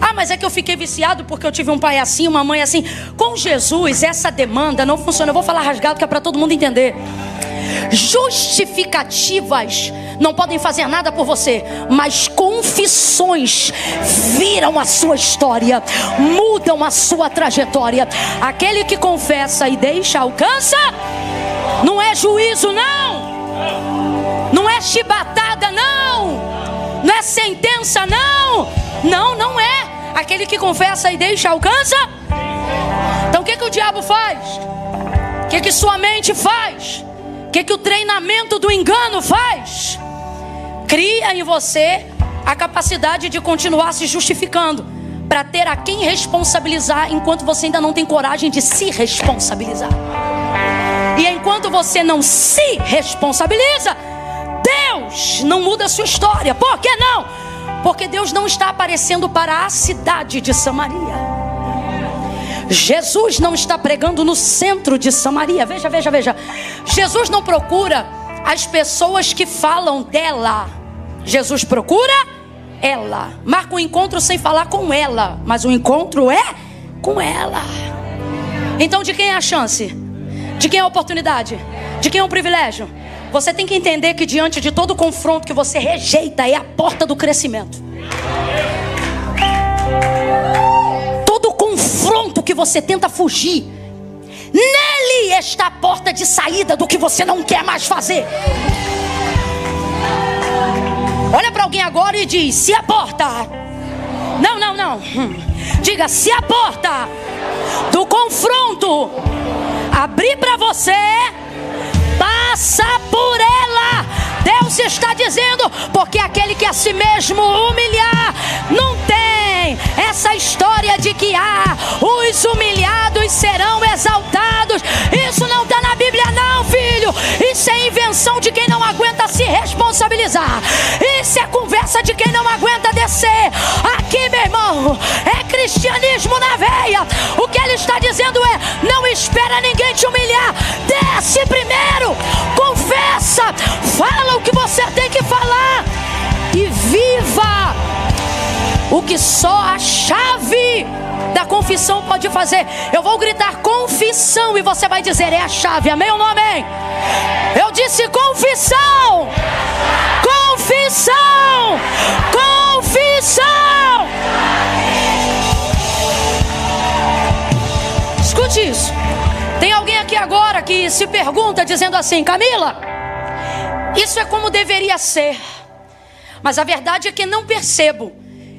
Ah, mas é que eu fiquei viciado porque eu tive um pai assim, uma mãe assim. Com Jesus essa demanda não funciona. Eu vou falar rasgado que é para todo mundo entender. Justificativas não podem fazer nada por você, mas confissões viram a sua história, mudam a sua trajetória. Aquele que confessa e deixa alcança. Não é juízo não, não é chibatada não, não é sentença não, não é. Aquele que confessa e deixa alcança. Então o que o diabo faz? O que sua mente faz? O que o treinamento do engano faz? Cria em você a capacidade de continuar se justificando, para ter a quem responsabilizar, enquanto você ainda não tem coragem de se responsabilizar. E enquanto você não se responsabiliza, Deus não muda a sua história. Por que não? Porque Deus não está aparecendo para a cidade de Samaria. Jesus não está pregando no centro de Samaria. Veja. Jesus não procura as pessoas que falam dela. Jesus procura ela. Marca um encontro sem falar com ela, mas o encontro é com ela. Então de quem é a chance? De quem é a oportunidade? De quem é o privilégio? Você tem que entender que diante de todo confronto que você rejeita, é a porta do crescimento. Todo confronto que você tenta fugir, nele está a porta de saída do que você não quer mais fazer. Olha para alguém agora e diz: se a porta, não, diga: se a porta do confronto abrir para você, passa por ela. Deus está dizendo, porque aquele que a si mesmo humilhar, não tem essa história de que os humilhados serão exaltados. Isso não está na Bíblia não, filho. Isso é invenção de quem não aguenta se responsabilizar. Isso é conversa de quem não aguenta descer. Aqui, meu irmão, é cristianismo na veia. O que ele está dizendo é: não espera ninguém te humilhar. Desce primeiro, confessa, fala o que você tem que falar e viva o que só a chave da confissão pode fazer. Eu vou gritar confissão e você vai dizer: é a chave. Amém ou não amém? Eu disse confissão. Confissão. Confissão. Escute isso. Tem alguém aqui agora que se pergunta dizendo assim: Camila, isso é como deveria ser. Mas a verdade é que não percebo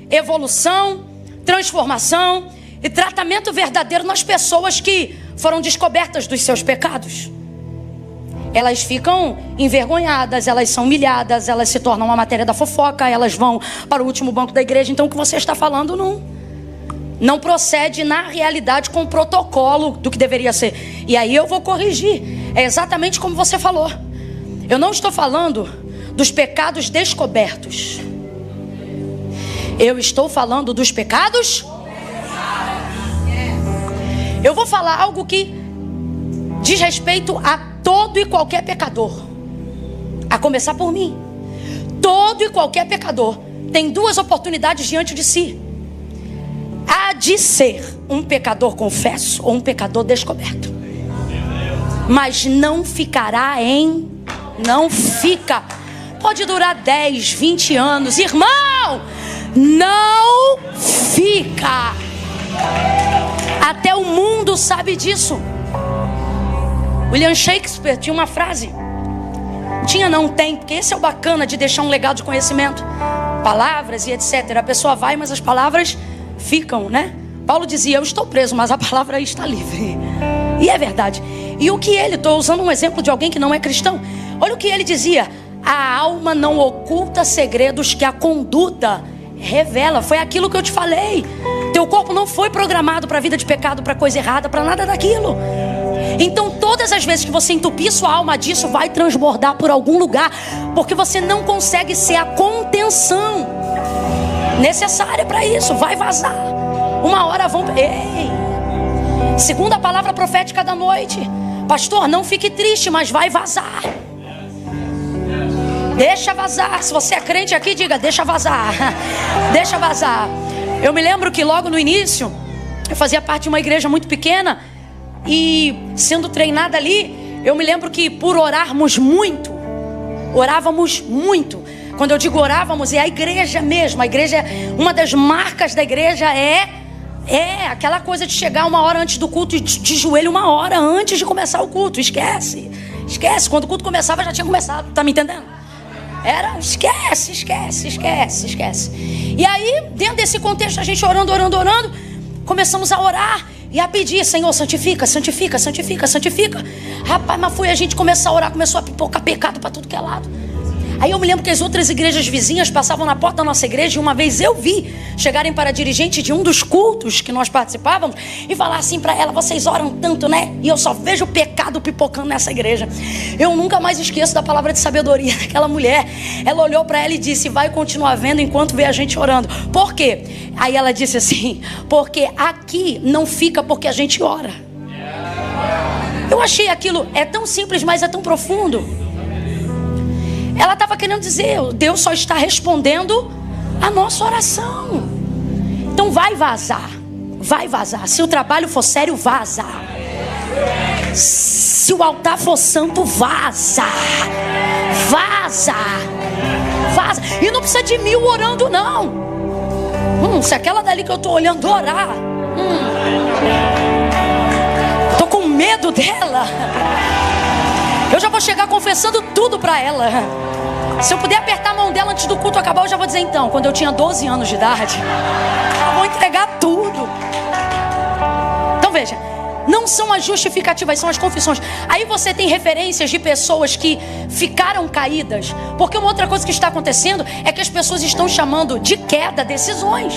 evolução, transformação e tratamento verdadeiro nas pessoas que foram descobertas dos seus pecados. Elas ficam envergonhadas, elas são humilhadas, elas se tornam uma matéria da fofoca, elas vão para o último banco da igreja. Então o que você está falando não procede na realidade com o protocolo do que deveria ser. E aí eu vou corrigir. É exatamente como você falou. Eu não estou falando dos pecados descobertos. Eu estou falando dos pecados. Eu vou falar algo que diz respeito a todo e qualquer pecador, a começar por mim. Todo e qualquer pecador tem duas oportunidades diante de si: há de ser um pecador confesso ou um pecador descoberto. Mas não ficará não fica. Pode durar 10, 20 anos, irmão, não fica. Até o mundo sabe disso. William Shakespeare tinha uma frase. Tem, porque esse é o bacana de deixar um legado de conhecimento. Palavras e etc. A pessoa vai, mas as palavras ficam, né? Paulo dizia: eu estou preso, mas a palavra está livre. E é verdade. E o que ele, estou usando um exemplo de alguém que não é cristão. Olha o que ele dizia: a alma não oculta segredos que a conduta revela. Foi aquilo que eu te falei. Teu corpo não foi programado para a vida de pecado, para coisa errada, para nada daquilo. Então todas as vezes que você entupir sua alma disso, vai transbordar por algum lugar, porque você não consegue ser a contenção necessária para isso. Vai vazar. Uma hora vão... Ei! Segunda palavra profética da noite: pastor, não fique triste, mas vai vazar. Deixa vazar. Se você é crente aqui, diga: deixa vazar. Deixa vazar. Eu me lembro que logo no início eu fazia parte de uma igreja muito pequena. E sendo treinada ali, eu me lembro que por orávamos muito. Quando eu digo orávamos, é a igreja mesmo. A igreja, uma das marcas da igreja é aquela coisa de chegar uma hora antes do culto e de joelho uma hora antes de começar o culto. Esquece. Quando o culto começava, já tinha começado. Tá me entendendo? Era esquece. E aí, dentro desse contexto, a gente orando, começamos a orar e a pedir: Senhor, santifica. Rapaz, mas foi a gente começar a orar, começou a pipocar pecado para tudo que é lado. Aí eu me lembro que as outras igrejas vizinhas passavam na porta da nossa igreja. E uma vez eu vi chegarem para a dirigente de um dos cultos que nós participávamos e falar assim para ela: vocês oram tanto, né? E eu só vejo o pecado pipocando nessa igreja. Eu nunca mais esqueço da palavra de sabedoria daquela mulher. Ela olhou para ela e disse: vai continuar vendo enquanto vê a gente orando. Por quê? Aí ela disse assim: porque aqui não fica porque a gente ora. Eu achei aquilo, é tão simples, mas é tão profundo. Ela estava querendo dizer: Deus só está respondendo a nossa oração. Então vai vazar. Se o trabalho for sério, vaza. Se o altar for santo, vaza. E não precisa de 1000 orando, não. Se aquela dali que eu estou olhando orar, estou com medo dela. Eu já vou chegar confessando tudo para ela. Se eu puder apertar a mão dela antes do culto acabar, eu já vou dizer: então, quando eu tinha 12 anos de idade, eu vou entregar tudo. Então veja, não são as justificativas, são as confissões. Aí você tem referências de pessoas que ficaram caídas, porque uma outra coisa que está acontecendo é que as pessoas estão chamando de queda decisões.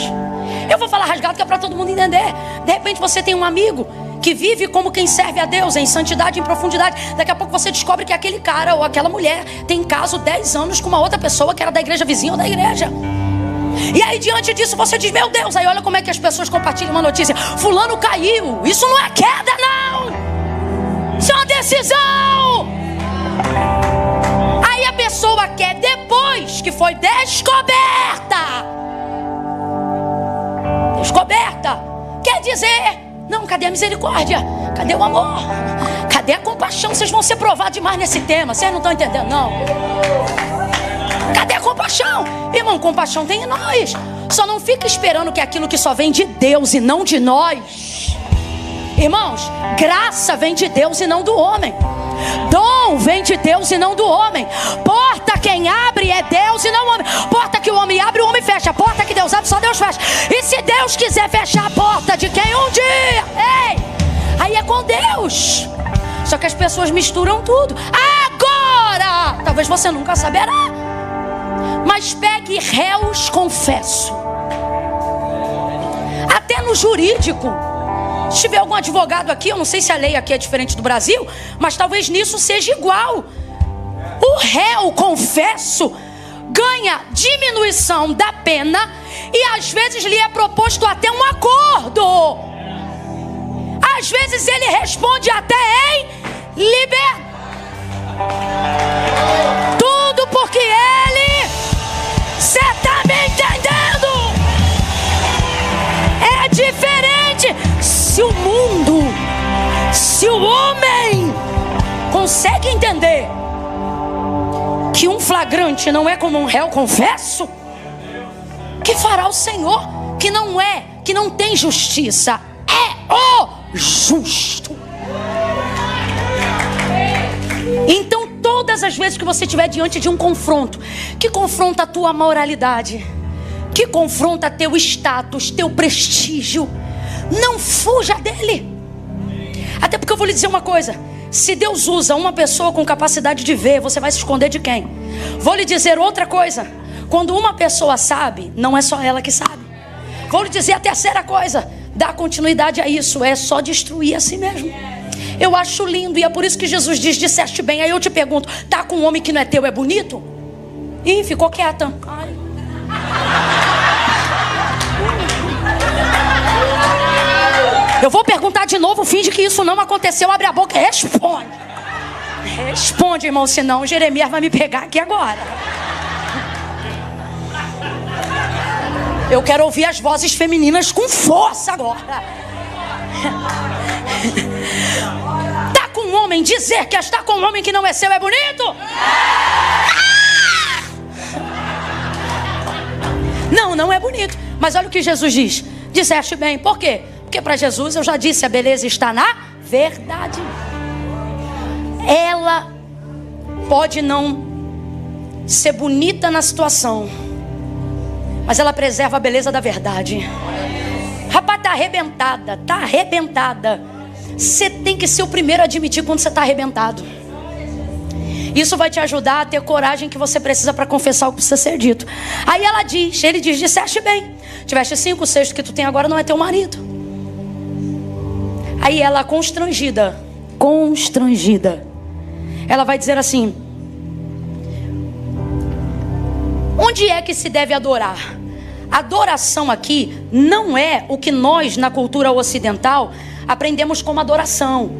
Eu vou falar rasgado que é para todo mundo entender. De repente você tem um amigo que vive como quem serve a Deus, em santidade, em profundidade. Daqui a pouco você descobre que aquele cara ou aquela mulher tem caso 10 anos com uma outra pessoa que era da igreja vizinha ou da igreja. E aí diante disso você diz, meu Deus, aí olha como é que as pessoas compartilham uma notícia. Fulano caiu. Isso não é queda, não. Isso é uma decisão. Aí a pessoa quer, depois que foi descoberta, quer dizer, não, cadê a misericórdia? Cadê o amor? Cadê a compaixão? Vocês vão ser provados demais nesse tema. Vocês não estão entendendo, não. Cadê a compaixão? Irmão, compaixão tem em nós. Só não fica esperando que aquilo que só vem de Deus e não de nós. Irmãos, graça vem de Deus e não do homem. Dom vem de Deus e não do homem. Porta quem abre é Deus e não o homem. Porta que o homem abre, o homem fecha. Porta que Deus abre, só Deus fecha. E se Deus quiser fechar a porta de quem um dia, ei, aí é com Deus. Só que as pessoas misturam tudo. Agora, talvez você nunca saberá, mas pegue réus, confesso. Até no jurídico, se tiver algum advogado aqui, eu não sei se a lei aqui é diferente do Brasil, mas talvez nisso seja igual. O réu, confesso, ganha diminuição da pena e às vezes lhe é proposto até um acordo. Às vezes ele responde até em liberdade. Tudo porque ele... Você tá me entendendo? É diferente. Se o mundo, se o homem consegue entender que um flagrante não é como um réu, confesso, que fará o Senhor, que não tem justiça, é o justo. Então todas as vezes que você estiver diante de um confronto, que confronta a tua moralidade, que confronta teu status, teu prestígio, não fuja dele. Até porque eu vou lhe dizer uma coisa: se Deus usa uma pessoa com capacidade de ver, você vai se esconder de quem? Vou lhe dizer outra coisa: quando uma pessoa sabe, não é só ela que sabe. Vou lhe dizer a terceira coisa: dá continuidade a isso, é só destruir a si mesmo. Eu acho lindo, e é por isso que Jesus diz, disseste bem. Aí eu te pergunto, tá com um homem que não é teu, é bonito? Ih, ficou quieta. Ai. Eu vou perguntar de novo, finge que isso não aconteceu, abre a boca e responde. Responde, irmão, senão Jeremias vai me pegar aqui agora. Eu quero ouvir as vozes femininas com força agora. Tá com um homem, dizer que está com um homem que não é seu é bonito? Não, não é bonito. Mas olha o que Jesus diz. Disseste bem, por quê? Porque para Jesus, eu já disse, a beleza está na verdade. Ela pode não ser bonita na situação, mas ela preserva a beleza da verdade. Rapaz, tá arrebentada, tá arrebentada. Você tem que ser o primeiro a admitir quando você tá arrebentado. Isso vai te ajudar a ter coragem que você precisa para confessar o que precisa ser dito. Aí ele diz, disseste bem. Tiveste 5, 6 que tu tem agora não é teu marido. Aí ela, constrangida, ela vai dizer assim: onde é que se deve adorar? Adoração aqui não é o que nós na cultura ocidental aprendemos como adoração.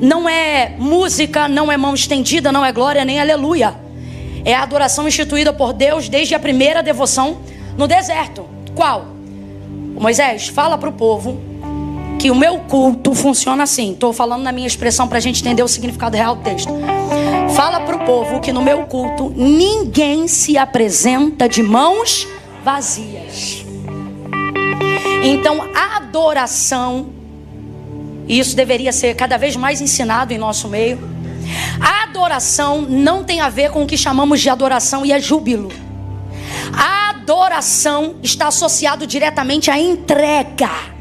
Não é música, não é mão estendida, não é glória nem aleluia. É a adoração instituída por Deus desde a primeira devoção no deserto. Qual? Moisés, fala para o povo que o meu culto funciona assim. Estou falando na minha expressão para a gente entender o significado real do texto. Fala para o povo que no meu culto ninguém se apresenta de mãos vazias. Então a adoração, e isso deveria ser cada vez mais ensinado em nosso meio, a adoração não tem a ver com o que chamamos de adoração e é júbilo. A adoração está associado diretamente à entrega.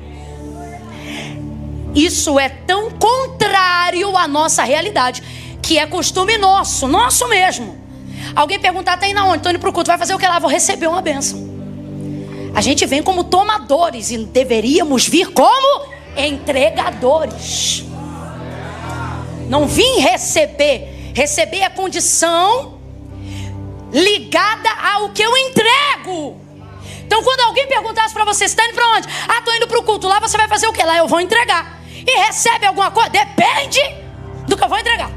Isso é tão contrário à nossa realidade, que é costume nosso mesmo. Alguém perguntar, tá indo aonde? Tô indo pro culto, vai fazer o que lá? Vou receber uma bênção. A gente vem como tomadores e deveríamos vir como entregadores. Não vim receber. Receber é condição ligada ao que eu entrego. Então quando alguém perguntasse para você, você está indo para onde? Ah, estou indo para o culto. Lá você vai fazer o quê? Lá eu vou entregar. E recebe alguma coisa? Depende do que eu vou entregar.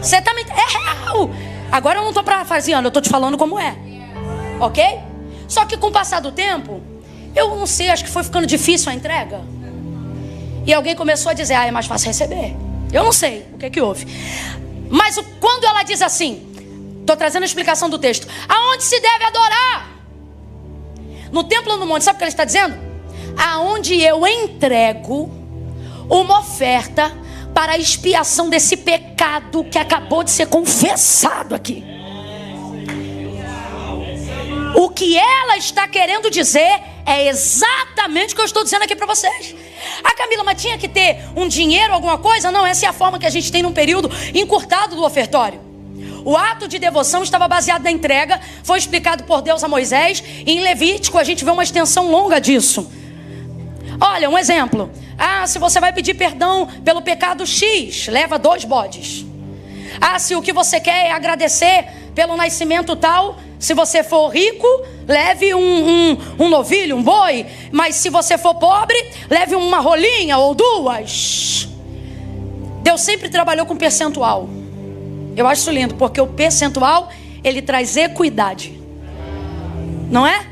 Você também é real. Agora eu não estou parafraseando, eu estou te falando como é. Ok? Só que com o passar do tempo, eu não sei, acho que foi ficando difícil a entrega. E alguém começou a dizer, é mais fácil receber. Eu não sei o que houve. Mas quando ela diz assim, estou trazendo a explicação do texto, aonde se deve adorar? No templo ou no monte, sabe o que ele está dizendo? Aonde eu entrego uma oferta para a expiação desse pecado que acabou de ser confessado aqui. O que ela está querendo dizer é exatamente o que eu estou dizendo aqui para vocês. Ah, Camila, mas tinha que ter um dinheiro, alguma coisa? Não, essa é a forma que a gente tem num período encurtado do ofertório. O ato de devoção estava baseado na entrega, foi explicado por Deus a Moisés, e em Levítico a gente vê uma extensão longa disso. Olha, um exemplo. Ah, se você vai pedir perdão pelo pecado X, leva 2 bodes. Ah, se o que você quer é agradecer pelo nascimento tal, se você for rico, leve um novilho, um boi. Mas se você for pobre, leve uma rolinha ou 2. Deus sempre trabalhou com percentual. Eu acho isso lindo, porque o percentual, ele traz equidade. Não é?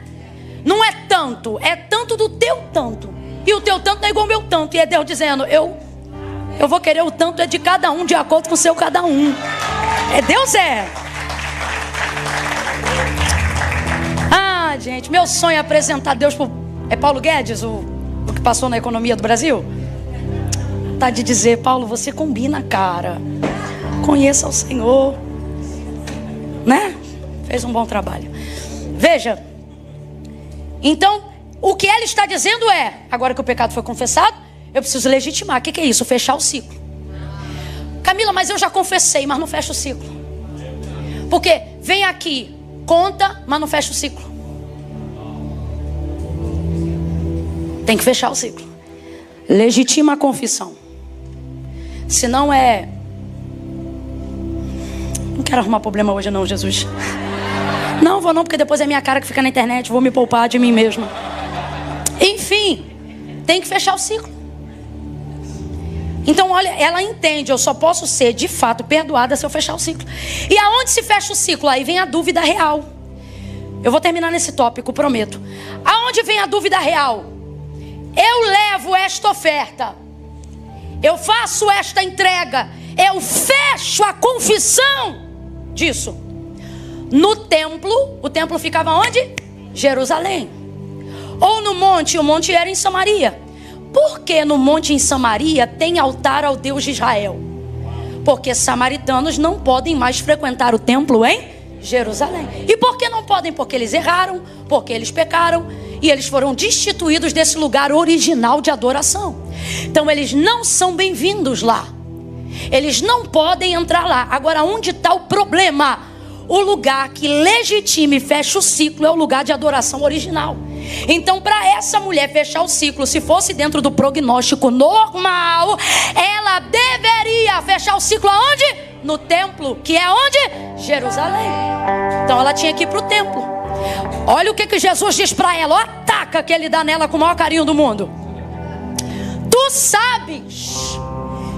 Não é tanto, é tanto do teu tanto. E o teu tanto não é igual ao meu tanto. E é Deus dizendo, eu vou querer o tanto é de cada um, de acordo com o seu cada um. É Deus é. Ah, gente, meu sonho é apresentar Deus pro... É Paulo Guedes, o que passou na economia do Brasil? Tá de dizer, Paulo, você combina, cara. Conheça o Senhor. Né? Fez um bom trabalho. Veja. Então, o que ela está dizendo é, agora que o pecado foi confessado, eu preciso legitimar. O que é isso? Fechar o ciclo. Camila, mas eu já confessei, mas não fecha o ciclo. Porque vem aqui, conta, mas não fecha o ciclo. Tem que fechar o ciclo. Legitima a confissão. Senão é... Não quero arrumar problema hoje não, Jesus. Não vou não, porque depois é minha cara que fica na internet. Vou me poupar de mim mesmo. Enfim, tem que fechar o ciclo. Então, olha, ela entende, eu só posso ser de fato perdoada se eu fechar o ciclo. E aonde se fecha o ciclo? Aí vem a dúvida real. Eu vou terminar nesse tópico, prometo. Aonde vem a dúvida real? Eu levo esta oferta, eu faço esta entrega, eu fecho a confissão disso. No templo, o templo ficava onde? Jerusalém. Ou no monte, o monte era em Samaria. Por que no monte em Samaria tem altar ao Deus de Israel? Porque samaritanos não podem mais frequentar o templo em Jerusalém. E por que não podem? Porque eles erraram, porque eles pecaram e eles foram destituídos desse lugar original de adoração. Então eles não são bem-vindos lá. Eles não podem entrar lá. Agora, onde está o problema? O lugar que legitima e fecha o ciclo é o lugar de adoração original. Então, para essa mulher fechar o ciclo, se fosse dentro do prognóstico normal, ela deveria fechar o ciclo aonde? No templo, que é onde? Jerusalém. Então ela tinha que ir para o templo. Olha o que Jesus diz para ela. Olha a taca que ele dá nela com o maior carinho do mundo. Tu sabes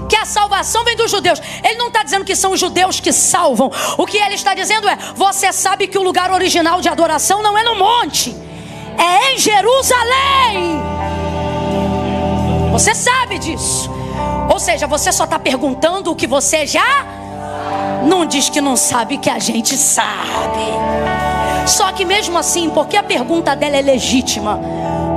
que a salvação vem dos judeus. Ele não está dizendo que são os judeus que salvam. O que ele está dizendo é, você sabe que o lugar original de adoração não é no monte, é em Jerusalém. Você sabe disso. Ou seja, você só está perguntando o que você já não diz que não sabe, que a gente sabe. Só que mesmo assim, porque a pergunta dela é legítima,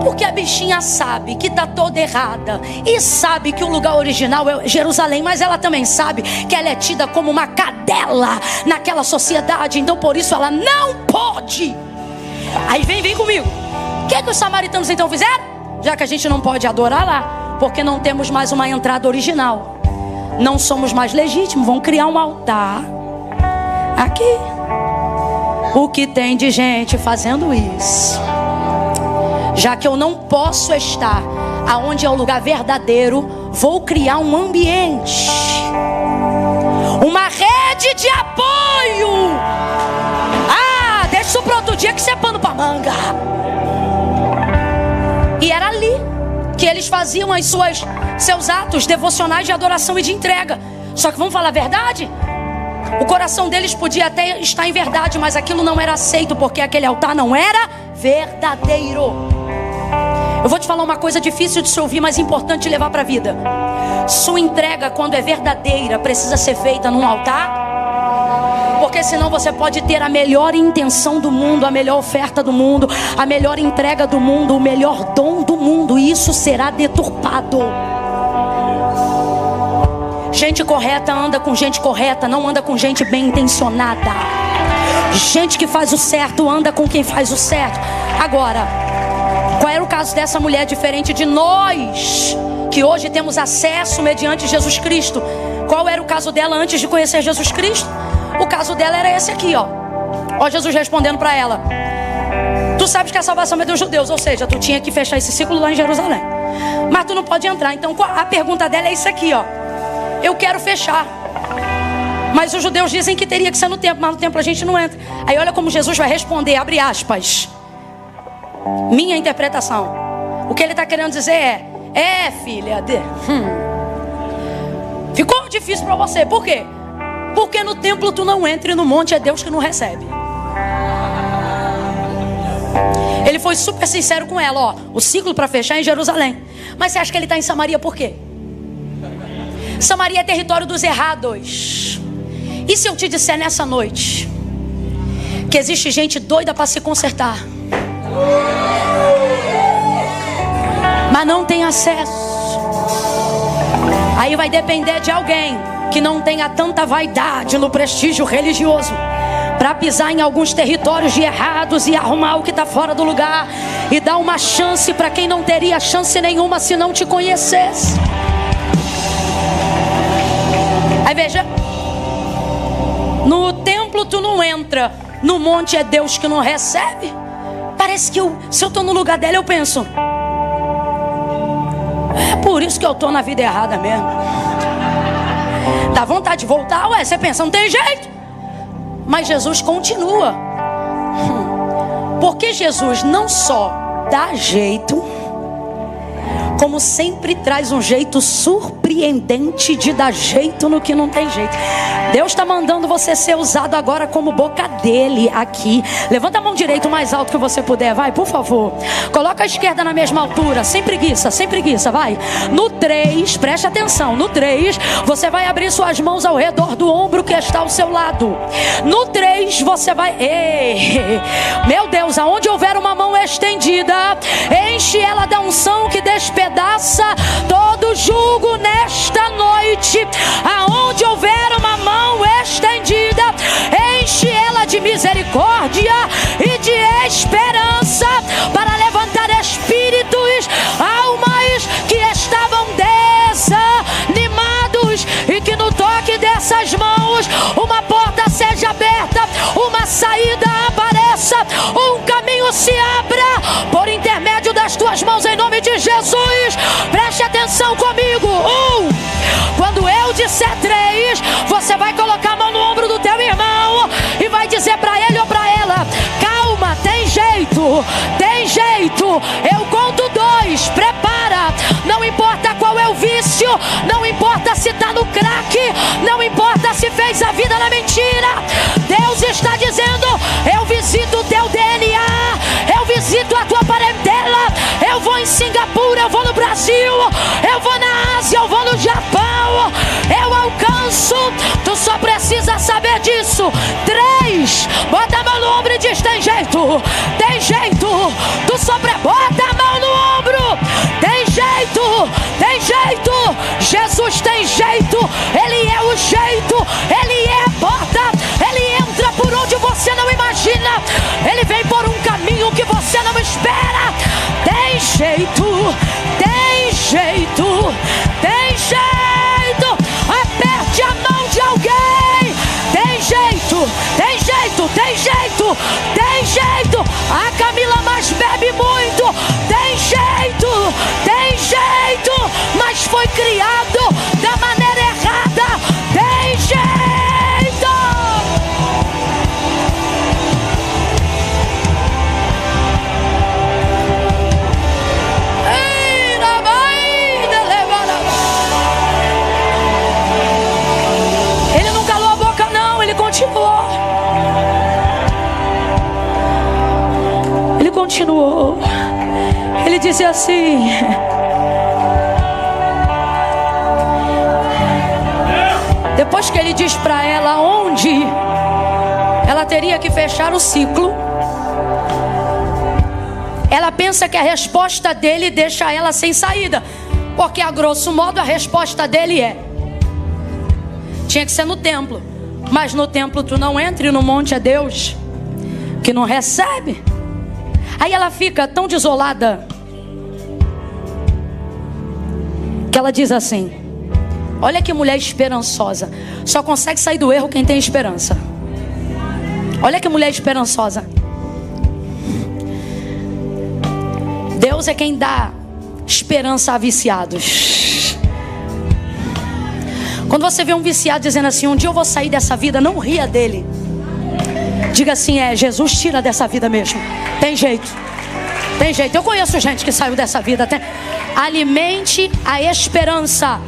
porque a bichinha sabe que está toda errada e sabe que o lugar original é Jerusalém, mas ela também sabe que ela é tida como uma cadela naquela sociedade. Então por isso ela não pode. Aí vem comigo. O que é que os samaritanos então fizeram? Já que a gente não pode adorar lá, porque não temos mais uma entrada original, não somos mais legítimos, vão criar um altar aqui. O que tem de gente fazendo isso? Já que eu não posso estar aonde é o lugar verdadeiro, vou criar um ambiente, uma rede de apoio. Ah, deixa isso para outro dia que isso é pano para manga. E era ali que eles faziam seus atos devocionais de adoração e de entrega. Só que vamos falar a verdade? O coração deles podia até estar em verdade, mas aquilo não era aceito, porque aquele altar não era verdadeiro. Eu vou te falar uma coisa difícil de se ouvir, mas importante de levar para a vida. Sua entrega, quando é verdadeira, precisa ser feita num altar, porque senão você pode ter a melhor intenção do mundo, a melhor oferta do mundo, a melhor entrega do mundo, o melhor dom do mundo, e isso será deturpado. Gente correta anda com gente correta, não anda com gente bem intencionada. Gente que faz o certo anda com quem faz o certo. Agora, qual era o caso dessa mulher diferente de nós, que hoje temos acesso mediante Jesus Cristo? Qual era o caso dela antes de conhecer Jesus Cristo? O caso dela era esse aqui, ó. Ó, Jesus respondendo para ela: tu sabes que a salvação é dos judeus, ou seja, tu tinha que fechar esse ciclo lá em Jerusalém, mas tu não pode entrar. Então a pergunta dela é isso aqui, ó: eu quero fechar, mas os judeus dizem que teria que ser no templo, mas no templo a gente não entra. Aí olha como Jesus vai responder, abre aspas, minha interpretação. O que ele está querendo dizer é filha de... ficou difícil para você, por quê? Porque no templo tu não entra e no monte é Deus que não recebe. Ele foi super sincero com ela, ó, o ciclo para fechar é em Jerusalém. Mas você acha que ele está em Samaria por quê? Samaria é território dos errados. E se eu te disser nessa noite que existe gente doida para se consertar, mas não tem acesso? Aí vai depender de alguém que não tenha tanta vaidade no prestígio religioso para pisar em alguns territórios de errados e arrumar o que está fora do lugar e dar uma chance para quem não teria chance nenhuma se não te conhecesse. Aí veja, no templo tu não entra, no monte é Deus que não recebe. Parece que se eu estou no lugar dela eu penso, é por isso que eu estou na vida errada mesmo. Dá vontade de voltar, ué, você pensa, não tem jeito. Mas Jesus continua. Porque Jesus não só dá jeito, como sempre traz um jeito surpreendente de dar jeito no que não tem jeito. Deus está mandando você ser usado agora como boca dele aqui. Levanta a mão direita o mais alto que você puder, vai, por favor. Coloca a esquerda na mesma altura, sem preguiça, vai. No 3, preste atenção, no 3, você vai abrir suas mãos ao redor do ombro que está ao seu lado. No 3, você vai... Meu Deus, aonde houver uma mão estendida, enche ela da unção que despedaça todo jugo nesta noite. Aonde houver uma mão estendida, enche ela de misericórdia e de esperança para levantar espíritos, almas que estavam desanimados, e que no toque dessas mãos uma porta seja aberta, uma saída apareça, um caminho se abra por intermédio das tuas mãos, em nome de Jesus. Preste atenção comigo. 1, quando eu disser 3, você vai colocar a mão no ombro do teu irmão e vai dizer para ele ou para ela: calma, tem jeito. Eu conto 2, prepara. Não importa qual é o vício, não importa se está no crack, não importa se fez a vida na mentira. Deus está dizendo: eu visito o teu DNA, eu visito a tua parentela. Eu vou em Singapura, eu vou no Brasil, eu vou na Ásia, eu vou no Japão, eu alcanço. Tu só precisa saber disso. 3, bota a mão no ombro e diz: tem jeito. Tu só bota a mão no ombro. Tem jeito. Jesus tem jeito. Ele é o jeito, ele é a porta, ele entra por onde você não imagina, ele vem por um caminho que você não espera. Tem jeito. Aperte a mão de alguém. Tem jeito. A Camila mais bebe muito. Tem jeito. continuou. Ele disse assim: depois que ele diz para ela onde ela teria que fechar o ciclo, ela pensa que a resposta dele deixa ela sem saída, porque a grosso modo a resposta dele tinha que ser no templo. Mas no templo tu não entra e no monte é Deus que não recebe. Aí ela fica tão desolada que ela diz assim: olha que mulher esperançosa. Só consegue sair do erro quem tem esperança. Olha que mulher esperançosa. Deus é quem dá esperança a viciados. Quando você vê um viciado dizendo assim: um dia eu vou sair dessa vida, não ria dele. Diga assim: Jesus tira dessa vida mesmo. Tem jeito. Tem jeito. Eu conheço gente que saiu dessa vida. Alimente a esperança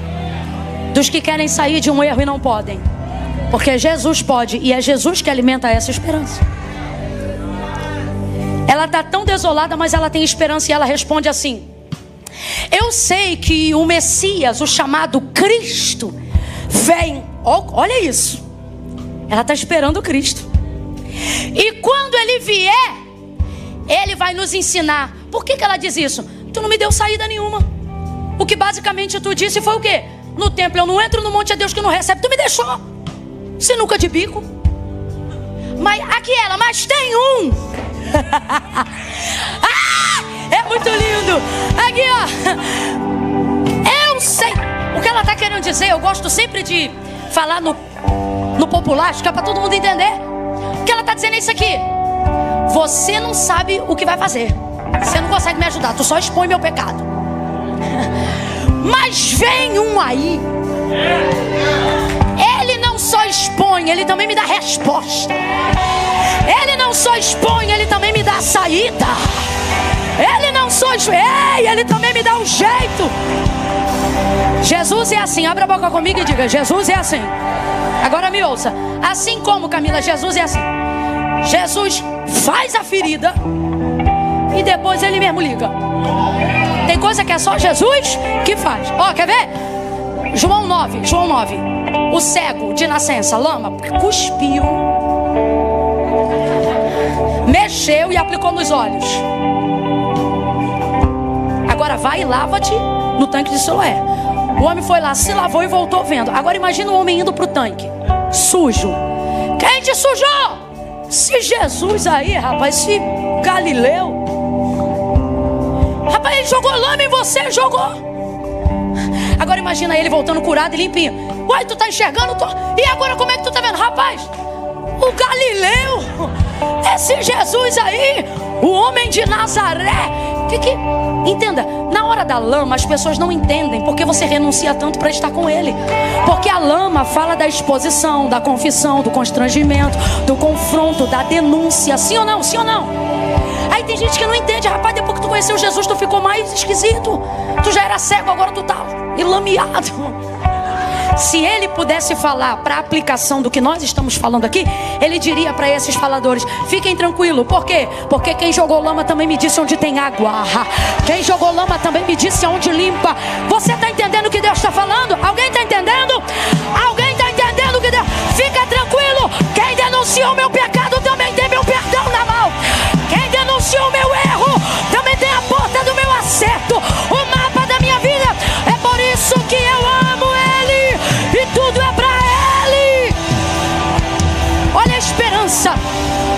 dos que querem sair de um erro e não podem. Porque Jesus pode. E é Jesus que alimenta essa esperança. Ela está tão desolada, mas ela tem esperança. E ela responde assim: eu sei que o Messias, o chamado Cristo, vem. Olha isso. Ela está esperando o Cristo. E quando ele vier, ele vai nos ensinar. Por que ela diz isso? Tu não me deu saída nenhuma. O que basicamente tu disse foi o quê? No templo eu não entro, no monte é Deus que não recebe. Tu me deixou sinuca de bico. Mas aqui mas tem um. É muito lindo. Aqui eu sei o que ela está querendo dizer. Eu gosto sempre de falar no popular, acho que é para todo mundo entender. O que ela está dizendo é isso aqui: você não sabe o que vai fazer, você não consegue me ajudar, tu só expõe meu pecado. Mas vem um aí, ele não só expõe, ele também me dá resposta. Ele não só expõe, ele também me dá a saída. Ele não só expõe, ele também me dá um jeito. Jesus é assim. Abra a boca comigo e diga: Jesus é assim. Agora me ouça. Assim como, Camila, Jesus é assim. Jesus faz a ferida e depois ele mesmo liga. Tem coisa que é só Jesus que faz. Quer ver? João 9. O cego de nascença, lama, cuspiu, mexeu e aplicou nos olhos. Agora vai e lava-te no tanque de Siloé. O homem foi lá, se lavou e voltou vendo. Agora imagina o homem indo pro tanque sujo. Quem te sujou? Se Jesus aí, rapaz, se Galileu, rapaz, ele jogou lama em você, jogou. Agora imagina ele voltando curado e limpinho. Uai, tu tá enxergando? E agora como é que tu tá vendo? Rapaz, o Galileu, esse Jesus aí, o homem de Nazaré. Entenda, na hora da lama as pessoas não entendem porque você renuncia tanto para estar com ele. Porque a lama fala da exposição, da confissão, do constrangimento, do confronto, da denúncia. Sim ou não? Sim ou não? Aí tem gente que não entende. Rapaz, depois que tu conheceu Jesus, tu ficou mais esquisito. Tu já era cego, agora tu tá enlameado. Se ele pudesse falar para a aplicação do que nós estamos falando aqui, ele diria para esses faladores: fiquem tranquilos. Por quê? Porque quem jogou lama também me disse onde tem água. Quem jogou lama também me disse onde limpa. Você está entendendo o que Deus está falando? Alguém está entendendo? Alguém está entendendo o que Deus... Fica tranquilo. Quem denunciou meu pecado também tem meu perdão na mão. Quem denunciou meu erro também tem a porta do meu acerto, o mapa da minha vida. É por isso que eu amo ele e tudo é pra ele. Olha a esperança.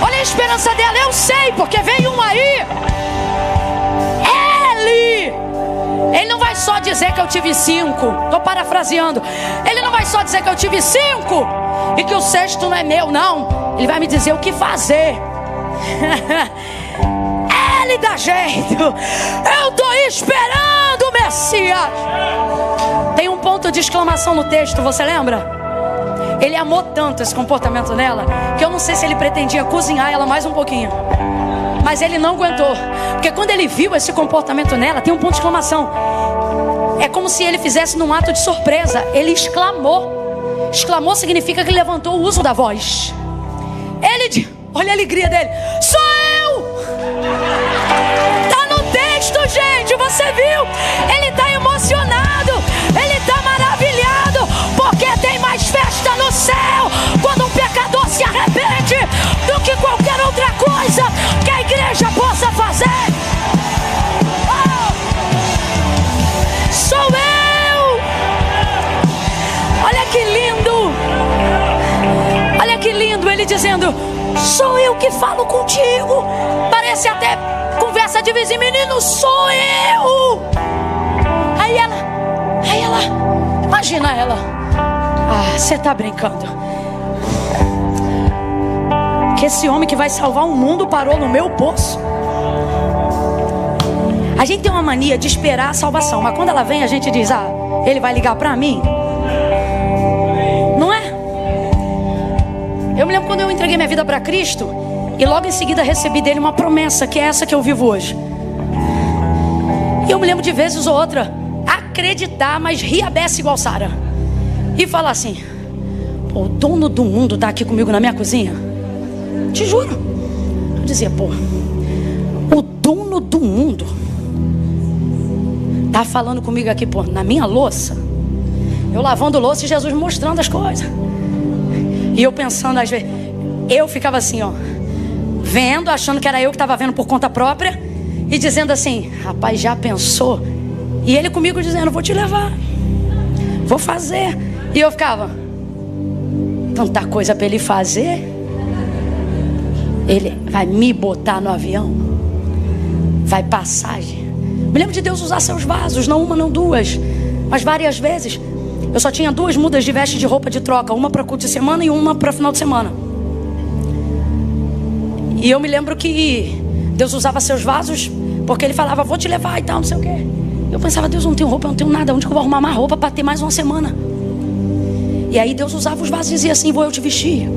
Olha a esperança dela. Eu sei, porque veio um aí. Ele não vai só dizer que eu tive 5. Estou parafraseando. Ele não vai só dizer que eu tive 5 e que o 6º não é meu, não. Ele vai me dizer o que fazer. Ele dá jeito. Eu estou esperando o Messias. Tem um ponto de exclamação no texto, você lembra? Ele amou tanto esse comportamento nela que eu não sei se ele pretendia cozinhar ela mais um pouquinho. Mas ele não aguentou. Porque quando ele viu esse comportamento nela, tem um ponto de exclamação. É como se ele fizesse num ato de surpresa. Ele exclamou. Exclamou significa que ele levantou o uso da voz. Olha a alegria dele. Sou eu! você viu. Ele está emocionado, ele está maravilhado, porque tem mais festa no céu quando um pecador se arrepende do que qualquer outra coisa que a igreja possa fazer. Sou eu. Olha que lindo. Olha que lindo ele dizendo: sou eu que falo contigo. Parece até conversa de vizinho. Menino, sou eu. Aí ela, imagina ela: ah, você tá brincando? Que esse homem que vai salvar o mundo parou no meu poço? A gente tem uma mania de esperar a salvação, mas quando ela vem a gente diz: ah, ele vai ligar pra mim. Não é? Eu me lembro quando eu entreguei minha vida para Cristo e logo em seguida recebi dele uma promessa, que é essa que eu vivo hoje. E eu me lembro de vezes ou outra acreditar, mas rir a beça igual Sara, e falar assim: pô, o dono do mundo tá aqui comigo na minha cozinha. Te juro. Eu dizia: pô, o dono do mundo tá falando comigo aqui, pô, na minha louça. Eu lavando louça e Jesus me mostrando as coisas. E eu pensando, às vezes, eu ficava assim, ó, vendo, achando que era eu que estava vendo por conta própria, e dizendo assim: rapaz, já pensou? E ele comigo dizendo: vou te levar, vou fazer. E eu ficava: tanta coisa para ele fazer. Ele vai me botar no avião, vai passagem. Me lembro de Deus usar seus vasos, não uma, não duas, mas várias vezes. Eu só tinha 2 mudas de veste de roupa de troca, uma para culto de semana e uma para final de semana. E eu me lembro que Deus usava seus vasos, porque ele falava: vou te levar e tal, não sei o quê. Eu pensava: Deus, eu não tenho roupa, eu não tenho nada, onde que eu vou arrumar mais roupa para ter mais uma semana? E aí Deus usava os vasos e dizia assim: vou eu te vestir,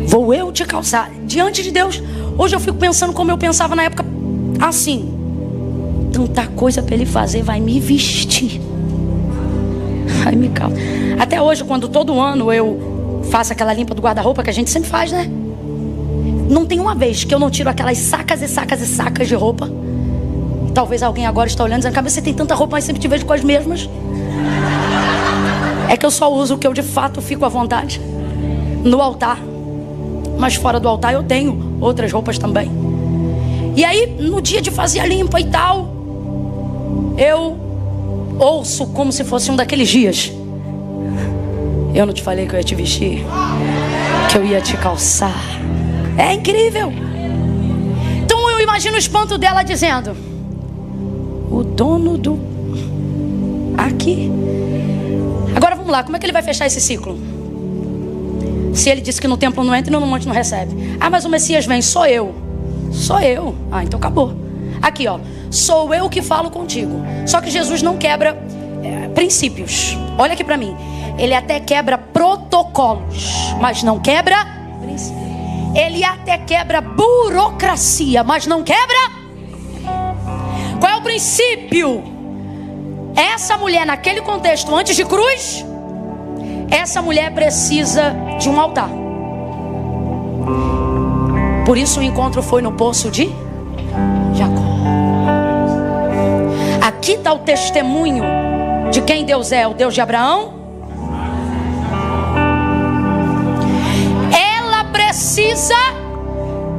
vou eu te calçar. Diante de Deus, hoje eu fico pensando como eu pensava na época, assim: tanta coisa para ele fazer, vai me vestir, vai me calçar. Até hoje, quando todo ano eu faço aquela limpa do guarda-roupa, que a gente sempre faz, né? Não tem uma vez que eu não tiro aquelas sacas e sacas e sacas de roupa. Talvez alguém agora está olhando dizendo: você tem tanta roupa, mas sempre te vejo com as mesmas. É que eu só uso o que eu de fato fico à vontade no altar, mas fora do altar eu tenho outras roupas também. E aí, no dia de fazer a limpa e tal, eu ouço como se fosse um daqueles dias: eu não te falei que eu ia te vestir, que eu ia te calçar? É incrível. Então eu imagino o espanto dela dizendo: o dono do... aqui. Agora vamos lá, como é que ele vai fechar esse ciclo? Se ele disse que no templo não entra e no monte não recebe. Ah, mas o Messias vem, sou eu. Sou eu. Ah, então acabou. Aqui, ó: sou eu que falo contigo. Só que Jesus não quebra princípios. Olha aqui pra mim. Ele até quebra protocolos, mas não quebra princípios. Ele até quebra burocracia, mas não quebra. Qual é o princípio? Essa mulher, naquele contexto, antes de cruz, essa mulher precisa de um altar. Por isso o encontro foi no poço de Jacó. Aqui está o testemunho de quem Deus é: o Deus de Abraão. Ela precisa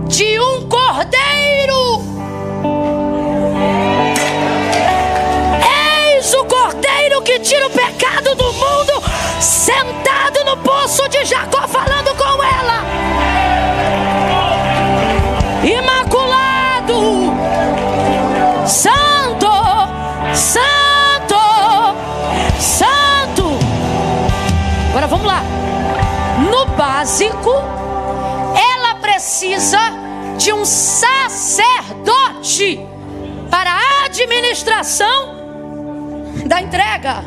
de um cordeiro. Eis o cordeiro que tira o pecado do mundo, sentado no poço de Jacó, falando com ela. Imaculado, santo, santo, santo. Agora vamos lá. No básico, ela precisa de um sacerdote para a administração da entrega.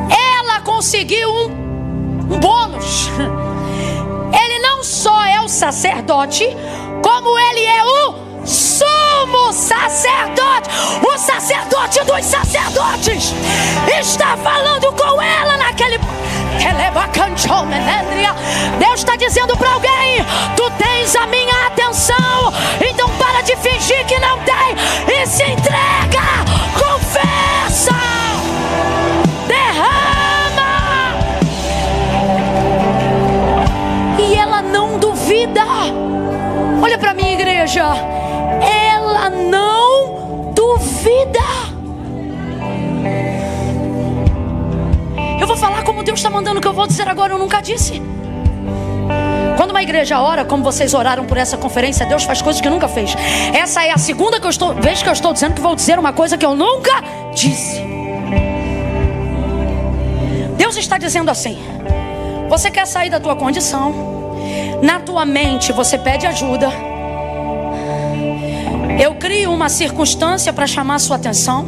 Ela conseguiu um bônus. Ele não só é o sacerdote, como ele é o sumo sacerdote. O sacerdote dos sacerdotes está falando com ela naquele... Deus está dizendo para alguém: tu tens a minha atenção, então para de fingir que não tem e se entrega. igreja, ela não duvida. Eu vou falar como Deus está mandando, o que eu vou dizer agora eu nunca disse. Quando uma igreja ora, como vocês oraram por essa conferência, Deus faz coisas que nunca fez. Essa é a segunda vez que eu estou dizendo que vou dizer uma coisa que eu nunca disse. Deus está dizendo assim: você quer sair da tua condição, na tua mente você pede ajuda, eu crio uma circunstância para chamar a sua atenção,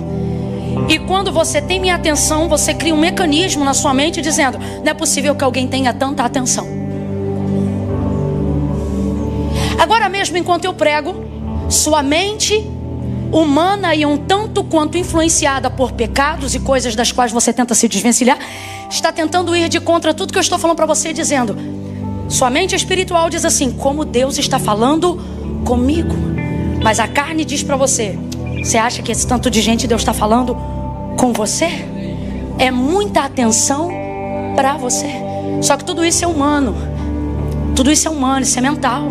e quando você tem minha atenção, você cria um mecanismo na sua mente dizendo: não é possível que alguém tenha tanta atenção. Agora mesmo, enquanto eu prego, sua mente humana e um tanto quanto influenciada por pecados e coisas das quais você tenta se desvencilhar, está tentando ir de contra tudo que eu estou falando para você, dizendo: sua mente espiritual diz assim: como Deus está falando comigo. Mas a carne diz para você: você acha que esse tanto de gente Deus está falando com você? É muita atenção para você. Só que tudo isso é humano. Tudo isso é humano, isso é mental.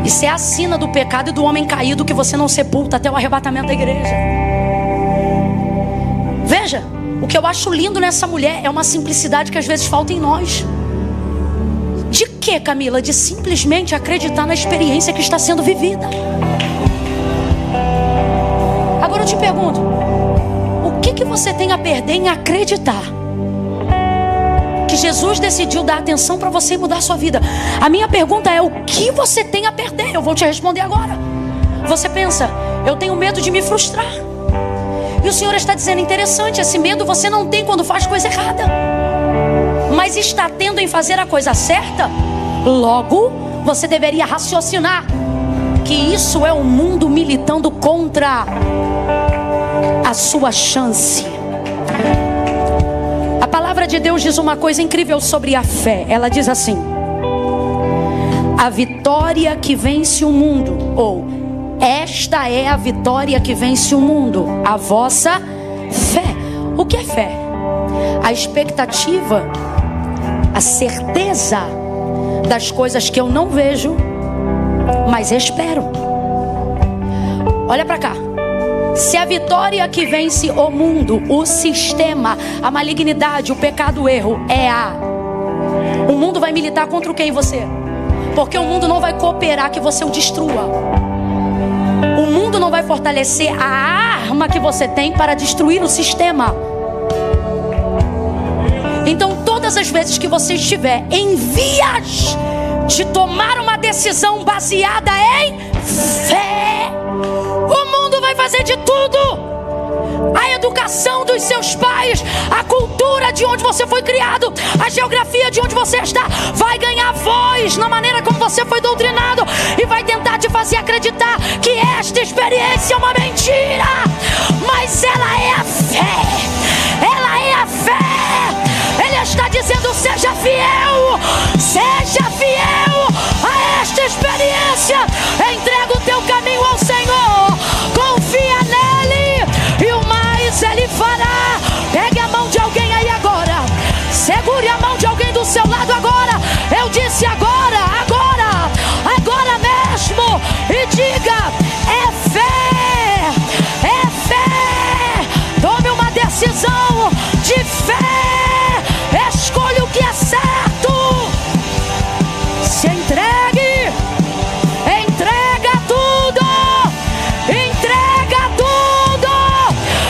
Isso é a sina do pecado e do homem caído que você não sepulta até o arrebatamento da igreja. Veja, o que eu acho lindo nessa mulher é uma simplicidade que às vezes falta em nós. De que, Camila? De simplesmente acreditar na experiência que está sendo vivida. Agora eu te pergunto: o que você tem a perder em acreditar que Jesus decidiu dar atenção para você e mudar a sua vida? A minha pergunta é: o que você tem a perder? Eu vou te responder agora. Você pensa: eu tenho medo de me frustrar. E o Senhor está dizendo: interessante, esse medo você não tem quando faz coisa errada, mas está tendo em fazer a coisa certa. Logo, você deveria raciocinar que isso é o mundo militando contra a sua chance. A palavra de Deus diz uma coisa incrível sobre a fé. Ela diz assim: a vitória que vence o mundo, ou esta é a vitória que vence o mundo, a vossa fé. O que é fé? A expectativa, a certeza das coisas que eu não vejo, mas espero. Olha para cá. Se a vitória que vence o mundo, o sistema, a malignidade, o pecado, o erro, o mundo vai militar contra quem? Você. Porque o mundo não vai cooperar que você o destrua. O mundo não vai fortalecer a arma que você tem para destruir o sistema. Então, todas as vezes que você estiver em vias de tomar uma decisão baseada em fé, o mundo vai fazer de tudo. A educação dos seus pais, a cultura de onde você foi criado, a geografia de onde você está, vai ganhar voz na maneira como você foi doutrinado, e vai tentar te fazer acreditar que esta experiência é uma mentira. Mas ela é a fé. Ela é a fé. Ele está dizendo: seja fiel. Seja fiel a esta experiência. Entrega o teu caminho ao Senhor. Confia nele e o mais Ele fará. Pegue a mão de alguém aí agora. Segure a mão de alguém do seu lado agora. Eu disse agora, agora, agora mesmo. E diga: é fé. É fé. Tome uma decisão de fé. Escolha o que é certo. Se entregue. Entrega tudo. Entrega tudo.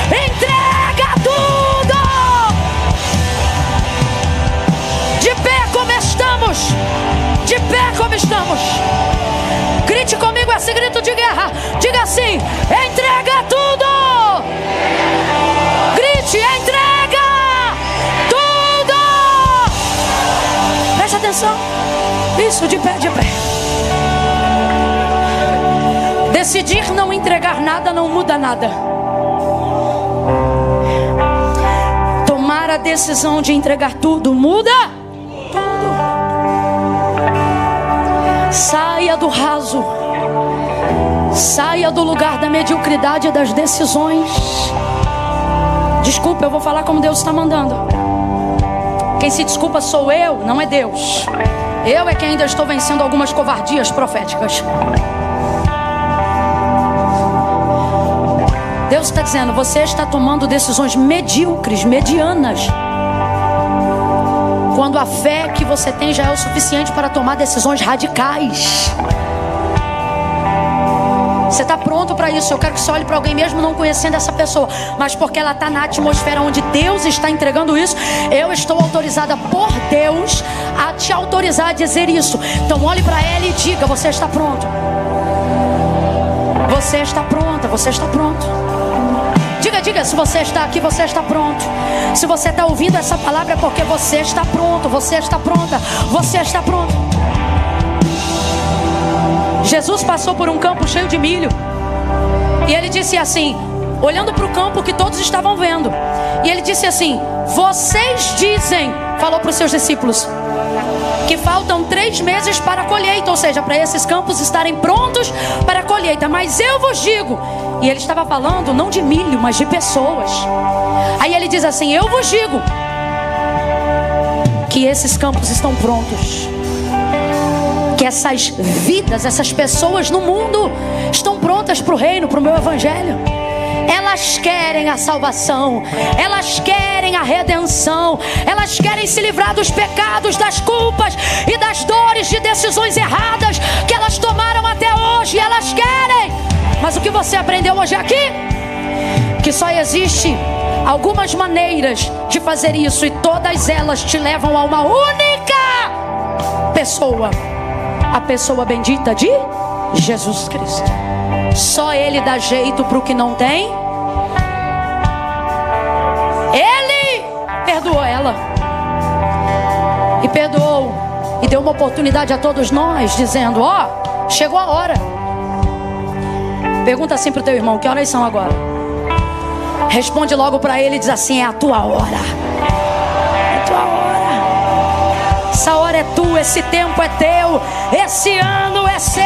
Entrega tudo. De pé como estamos. De pé como estamos. Grite comigo esse grito de guerra. Diga assim: entrega tudo. Grite: entrega tudo. Presta atenção. Isso, de pé, de pé. Decidir não entregar nada não muda nada. Tomar a decisão de entregar tudo muda tudo. Saia do raso. Saia do lugar da mediocridade e das decisões. Desculpa, eu vou falar como Deus está mandando. Quem se desculpa sou eu, não é Deus. Eu é que ainda estou vencendo algumas covardias proféticas. Deus está dizendo: você está tomando decisões medíocres, medianas, quando a fé que você tem já é o suficiente para tomar decisões radicais. Você está pronto para isso? Eu quero que você olhe para alguém mesmo não conhecendo essa pessoa, mas porque ela está na atmosfera onde Deus está entregando isso, eu estou autorizada por Deus a te autorizar a dizer isso. Então olhe para ela e diga: você está pronto. Você está pronta, você está pronto. Diga, se você está aqui, você está pronto. Se você está ouvindo essa palavra é porque você está pronto, você está pronta, você está pronto. Jesus passou por um campo cheio de milho, e ele disse assim, olhando para o campo que todos estavam vendo, e ele disse assim: vocês dizem, falou para os seus discípulos, que faltam 3 meses para a colheita, ou seja, para esses campos estarem prontos para a colheita, mas eu vos digo, e ele estava falando não de milho, mas de pessoas. Aí ele diz assim: eu vos digo que esses campos estão prontos, que essas vidas, essas pessoas no mundo estão prontas para o reino, para o meu evangelho. Elas querem a salvação, elas querem a redenção, elas querem se livrar dos pecados, das culpas e das dores de decisões erradas que elas tomaram até hoje. Elas querem. Mas o que você aprendeu hoje aqui? Que só existe algumas maneiras de fazer isso, e todas elas te levam a uma única pessoa, a pessoa bendita de Jesus Cristo. Só Ele dá jeito para o que não tem. Ele perdoou ela, e perdoou, e deu uma oportunidade a todos nós, dizendo: ó, chegou a hora. Pergunta assim para o teu irmão: que horas são agora? Responde logo para ele e diz assim: é a tua hora. É a tua hora. Essa hora é tua, esse tempo é teu, esse ano é seu.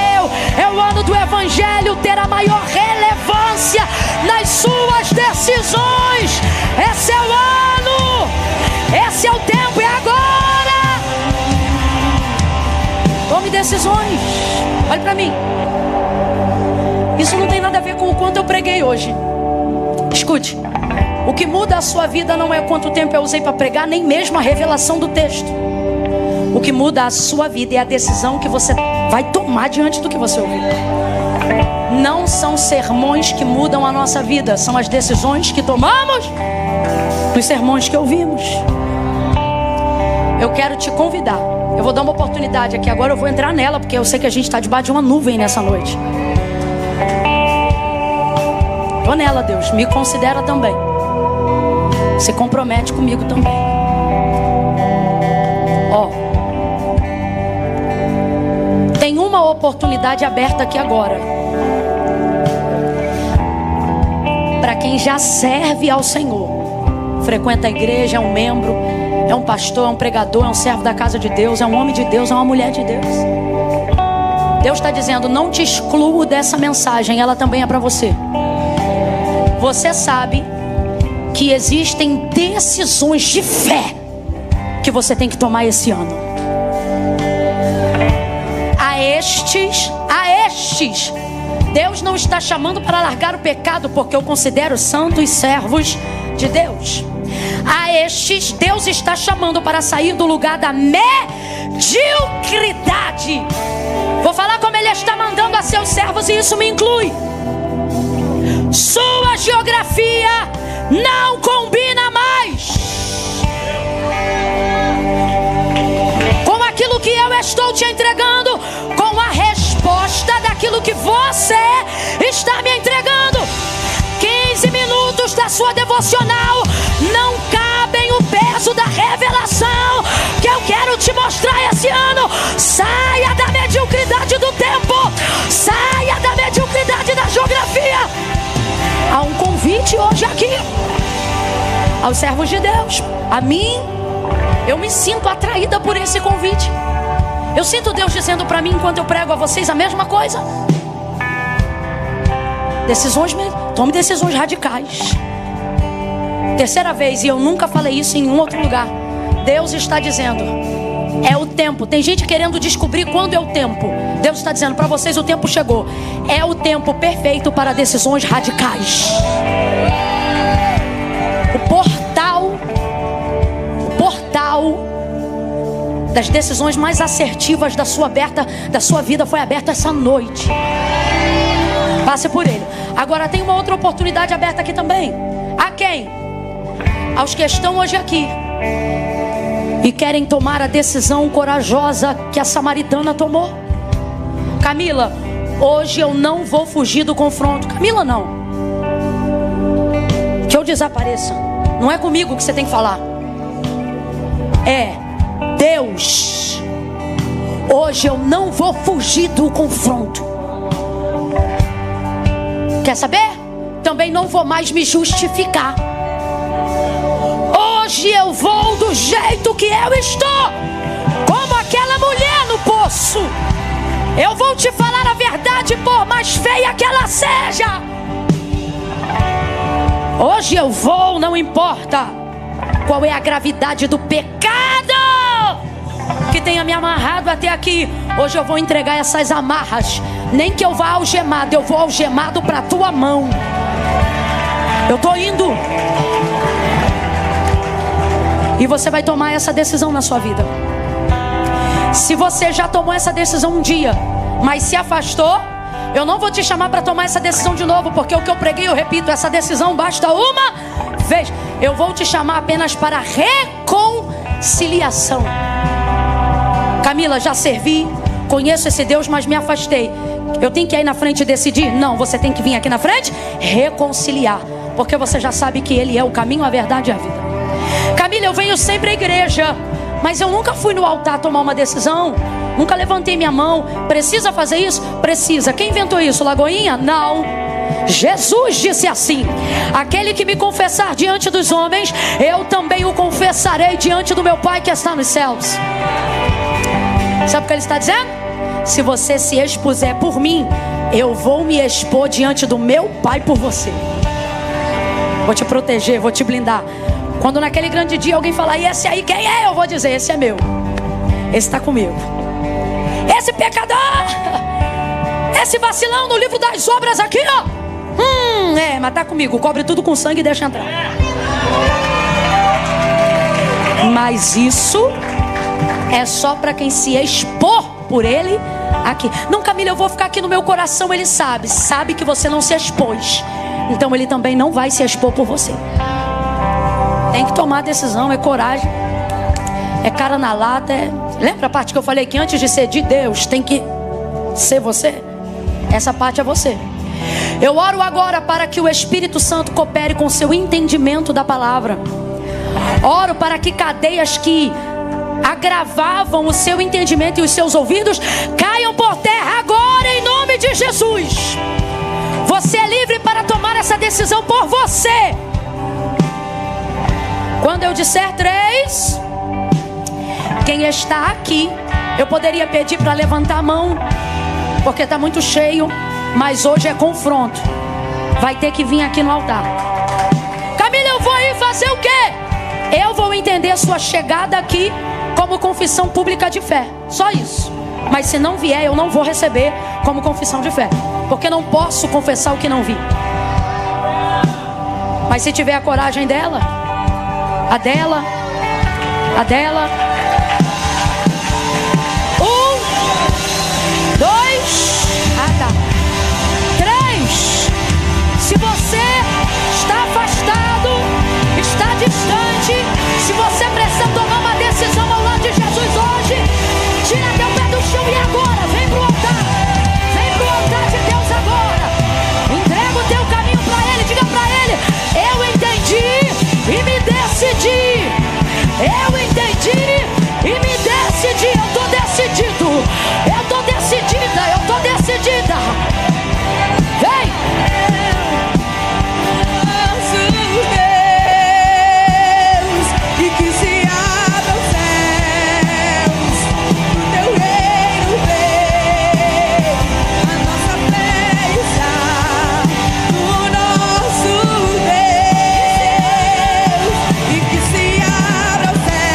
É o ano do evangelho ter a maior relevância nas suas decisões. Esse é o ano, esse é o tempo, é agora. Tome decisões. Olhe para mim. Isso não tem nada a ver com o quanto eu preguei hoje. Escute, o que muda a sua vida não é quanto tempo eu usei para pregar, nem mesmo a revelação do texto. O que muda a sua vida é a decisão que você vai tomar diante do que você ouviu. Não são sermões que mudam a nossa vida, são as decisões que tomamos nos sermões que ouvimos. Eu quero te convidar. Eu vou dar uma oportunidade aqui agora, eu vou entrar nela, porque eu sei que a gente está debaixo de uma nuvem nessa noite. Estou nela, Deus, me considera também. Se compromete comigo também. Ó, tem uma oportunidade aberta aqui agora, para quem já serve ao Senhor, frequenta a igreja, é um membro, é um pastor, é um pregador, é um servo da casa de Deus, é um homem de Deus, é uma mulher de Deus. Deus está dizendo: não te excluo dessa mensagem, ela também é para você. Você sabe que existem decisões de fé que você tem que tomar esse ano. A estes, Deus não está chamando para largar o pecado, porque eu considero santos servos de Deus. A estes, Deus está chamando para sair do lugar da mediocridade. Vou falar como Ele está mandando a seus servos, e isso me inclui. Sua geografia não combina mais com aquilo que eu estou te entregando, com a resposta daquilo que você está me entregando. 15 minutos da sua devocional não cabem o peso da revelação que eu quero te mostrar esse ano. Saia da mediocridade do tempo, saia da mediocridade da geografia. Há um convite hoje aqui aos servos de Deus. A mim, eu me sinto atraída por esse convite. Eu sinto Deus dizendo para mim, enquanto eu prego a vocês, a mesma coisa. Decisões, tome decisões radicais. Terceira vez, e eu nunca falei isso em nenhum outro lugar. Deus está dizendo: é o tempo. Tem gente querendo descobrir quando é o tempo. Deus está dizendo para vocês: o tempo chegou. é o tempo perfeito para decisões radicais. O portal das decisões mais assertivas da sua vida foi aberto essa noite. Passe por ele. Agora tem uma outra oportunidade aberta aqui também. A quem? Aos que estão hoje aqui e querem tomar a decisão corajosa que a samaritana tomou. Camila, hoje eu não vou fugir do confronto. Camila, não. Que eu desapareça. Não é comigo que você tem que falar. É Deus. Hoje eu não vou fugir do confronto. Quer saber? Também não vou mais me justificar. Hoje eu vou do jeito que eu estou, como aquela mulher no poço. Eu vou te falar a verdade, por mais feia que ela seja. Hoje eu vou, não importa qual é a gravidade do pecado que tenha me amarrado até aqui. Hoje eu vou entregar essas amarras. Nem que eu vá algemado, eu vou algemado para a tua mão. Eu estou indo. E você vai tomar essa decisão na sua vida. Se você já tomou essa decisão um dia, mas se afastou, eu não vou te chamar para tomar essa decisão de novo, porque o que eu preguei, eu repito, essa decisão basta uma vez. Eu vou te chamar apenas para reconciliação. Camila, já servi, conheço esse Deus, mas me afastei. Eu tenho que ir aí na frente e decidir? Não, você tem que vir aqui na frente reconciliar, porque você já sabe que Ele é o caminho, a verdade e a vida. Camila, eu venho sempre à igreja, mas eu nunca fui no altar tomar uma decisão. Nunca levantei minha mão. Precisa fazer isso? Precisa. Quem inventou isso? Lagoinha? Não. Jesus disse assim: aquele que me confessar diante dos homens, eu também o confessarei diante do meu Pai que está nos céus. Sabe o que ele está dizendo? Se você se expuser por mim, eu vou me expor diante do meu Pai por você. Vou te proteger, vou te blindar. Quando naquele grande dia alguém falar, e esse aí quem é? Eu vou dizer, esse é meu. Esse está comigo. Esse pecador, esse vacilão no livro das obras aqui, ó. Mas tá comigo. Cobre tudo com sangue e deixa entrar. Mas isso é só para quem se expor por ele aqui. Não, Camila, eu vou ficar aqui no meu coração. Ele sabe que você não se expôs. Então ele também não vai se expor por você. Tem que tomar decisão, é coragem, é cara na lata. Lembra a parte que eu falei que antes de ser de Deus tem que ser você? Essa parte é você. Eu oro agora para que o Espírito Santo coopere com o seu entendimento da palavra. Oro para que cadeias que agravavam o seu entendimento e os seus ouvidos caiam por terra agora em nome de Jesus. Você é livre para tomar essa decisão por você. Quando eu disser 3, quem está aqui, eu poderia pedir para levantar a mão, porque está muito cheio, mas hoje é confronto. Vai ter que vir aqui no altar. Camila, eu vou ir fazer o quê? Eu vou entender sua chegada aqui como confissão pública de fé. Só isso. Mas se não vier, eu não vou receber como confissão de fé, porque não posso confessar o que não vi. Mas se tiver a coragem dela, a dela. 1, 2, 3. Se você está afastado, está distante, se você precisa tomar uma decisão ao lado de Jesus hoje, tira teu pé do chão e agora vem pro altar. Vem pro altar de Deus agora. Entrega o teu caminho para Ele. Diga para Ele: eu entendi e me decidi. Eu entendi e me decidi. Eu tô decidido. Eu tô decidida. Eu tô decidida. Vem. Deus, e que se abra os céus, o teu reino vem, a nossa fé está no nosso Deus, e que se abra os céus.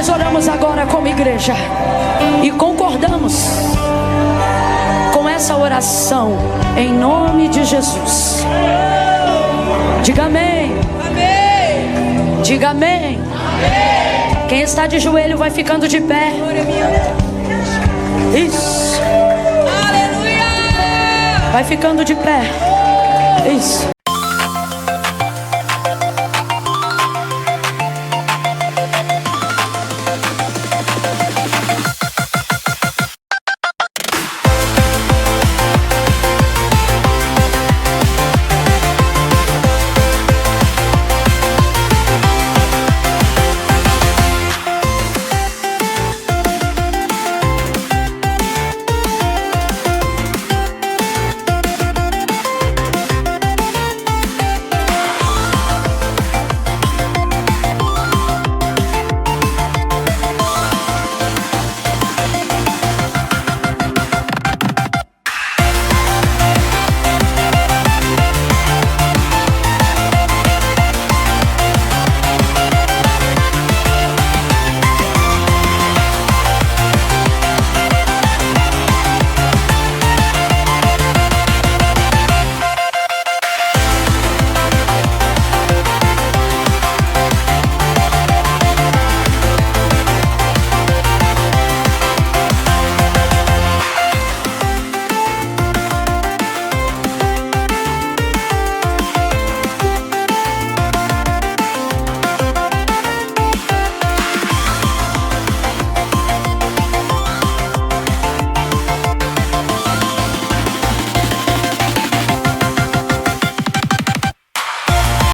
Nós oramos agora como igreja e concordamos com essa oração em nome de Jesus. Diga amém. Amém. Diga amém. Amém. Quem está de joelho vai ficando de pé. Isso. Aleluia. Vai ficando de pé. Isso.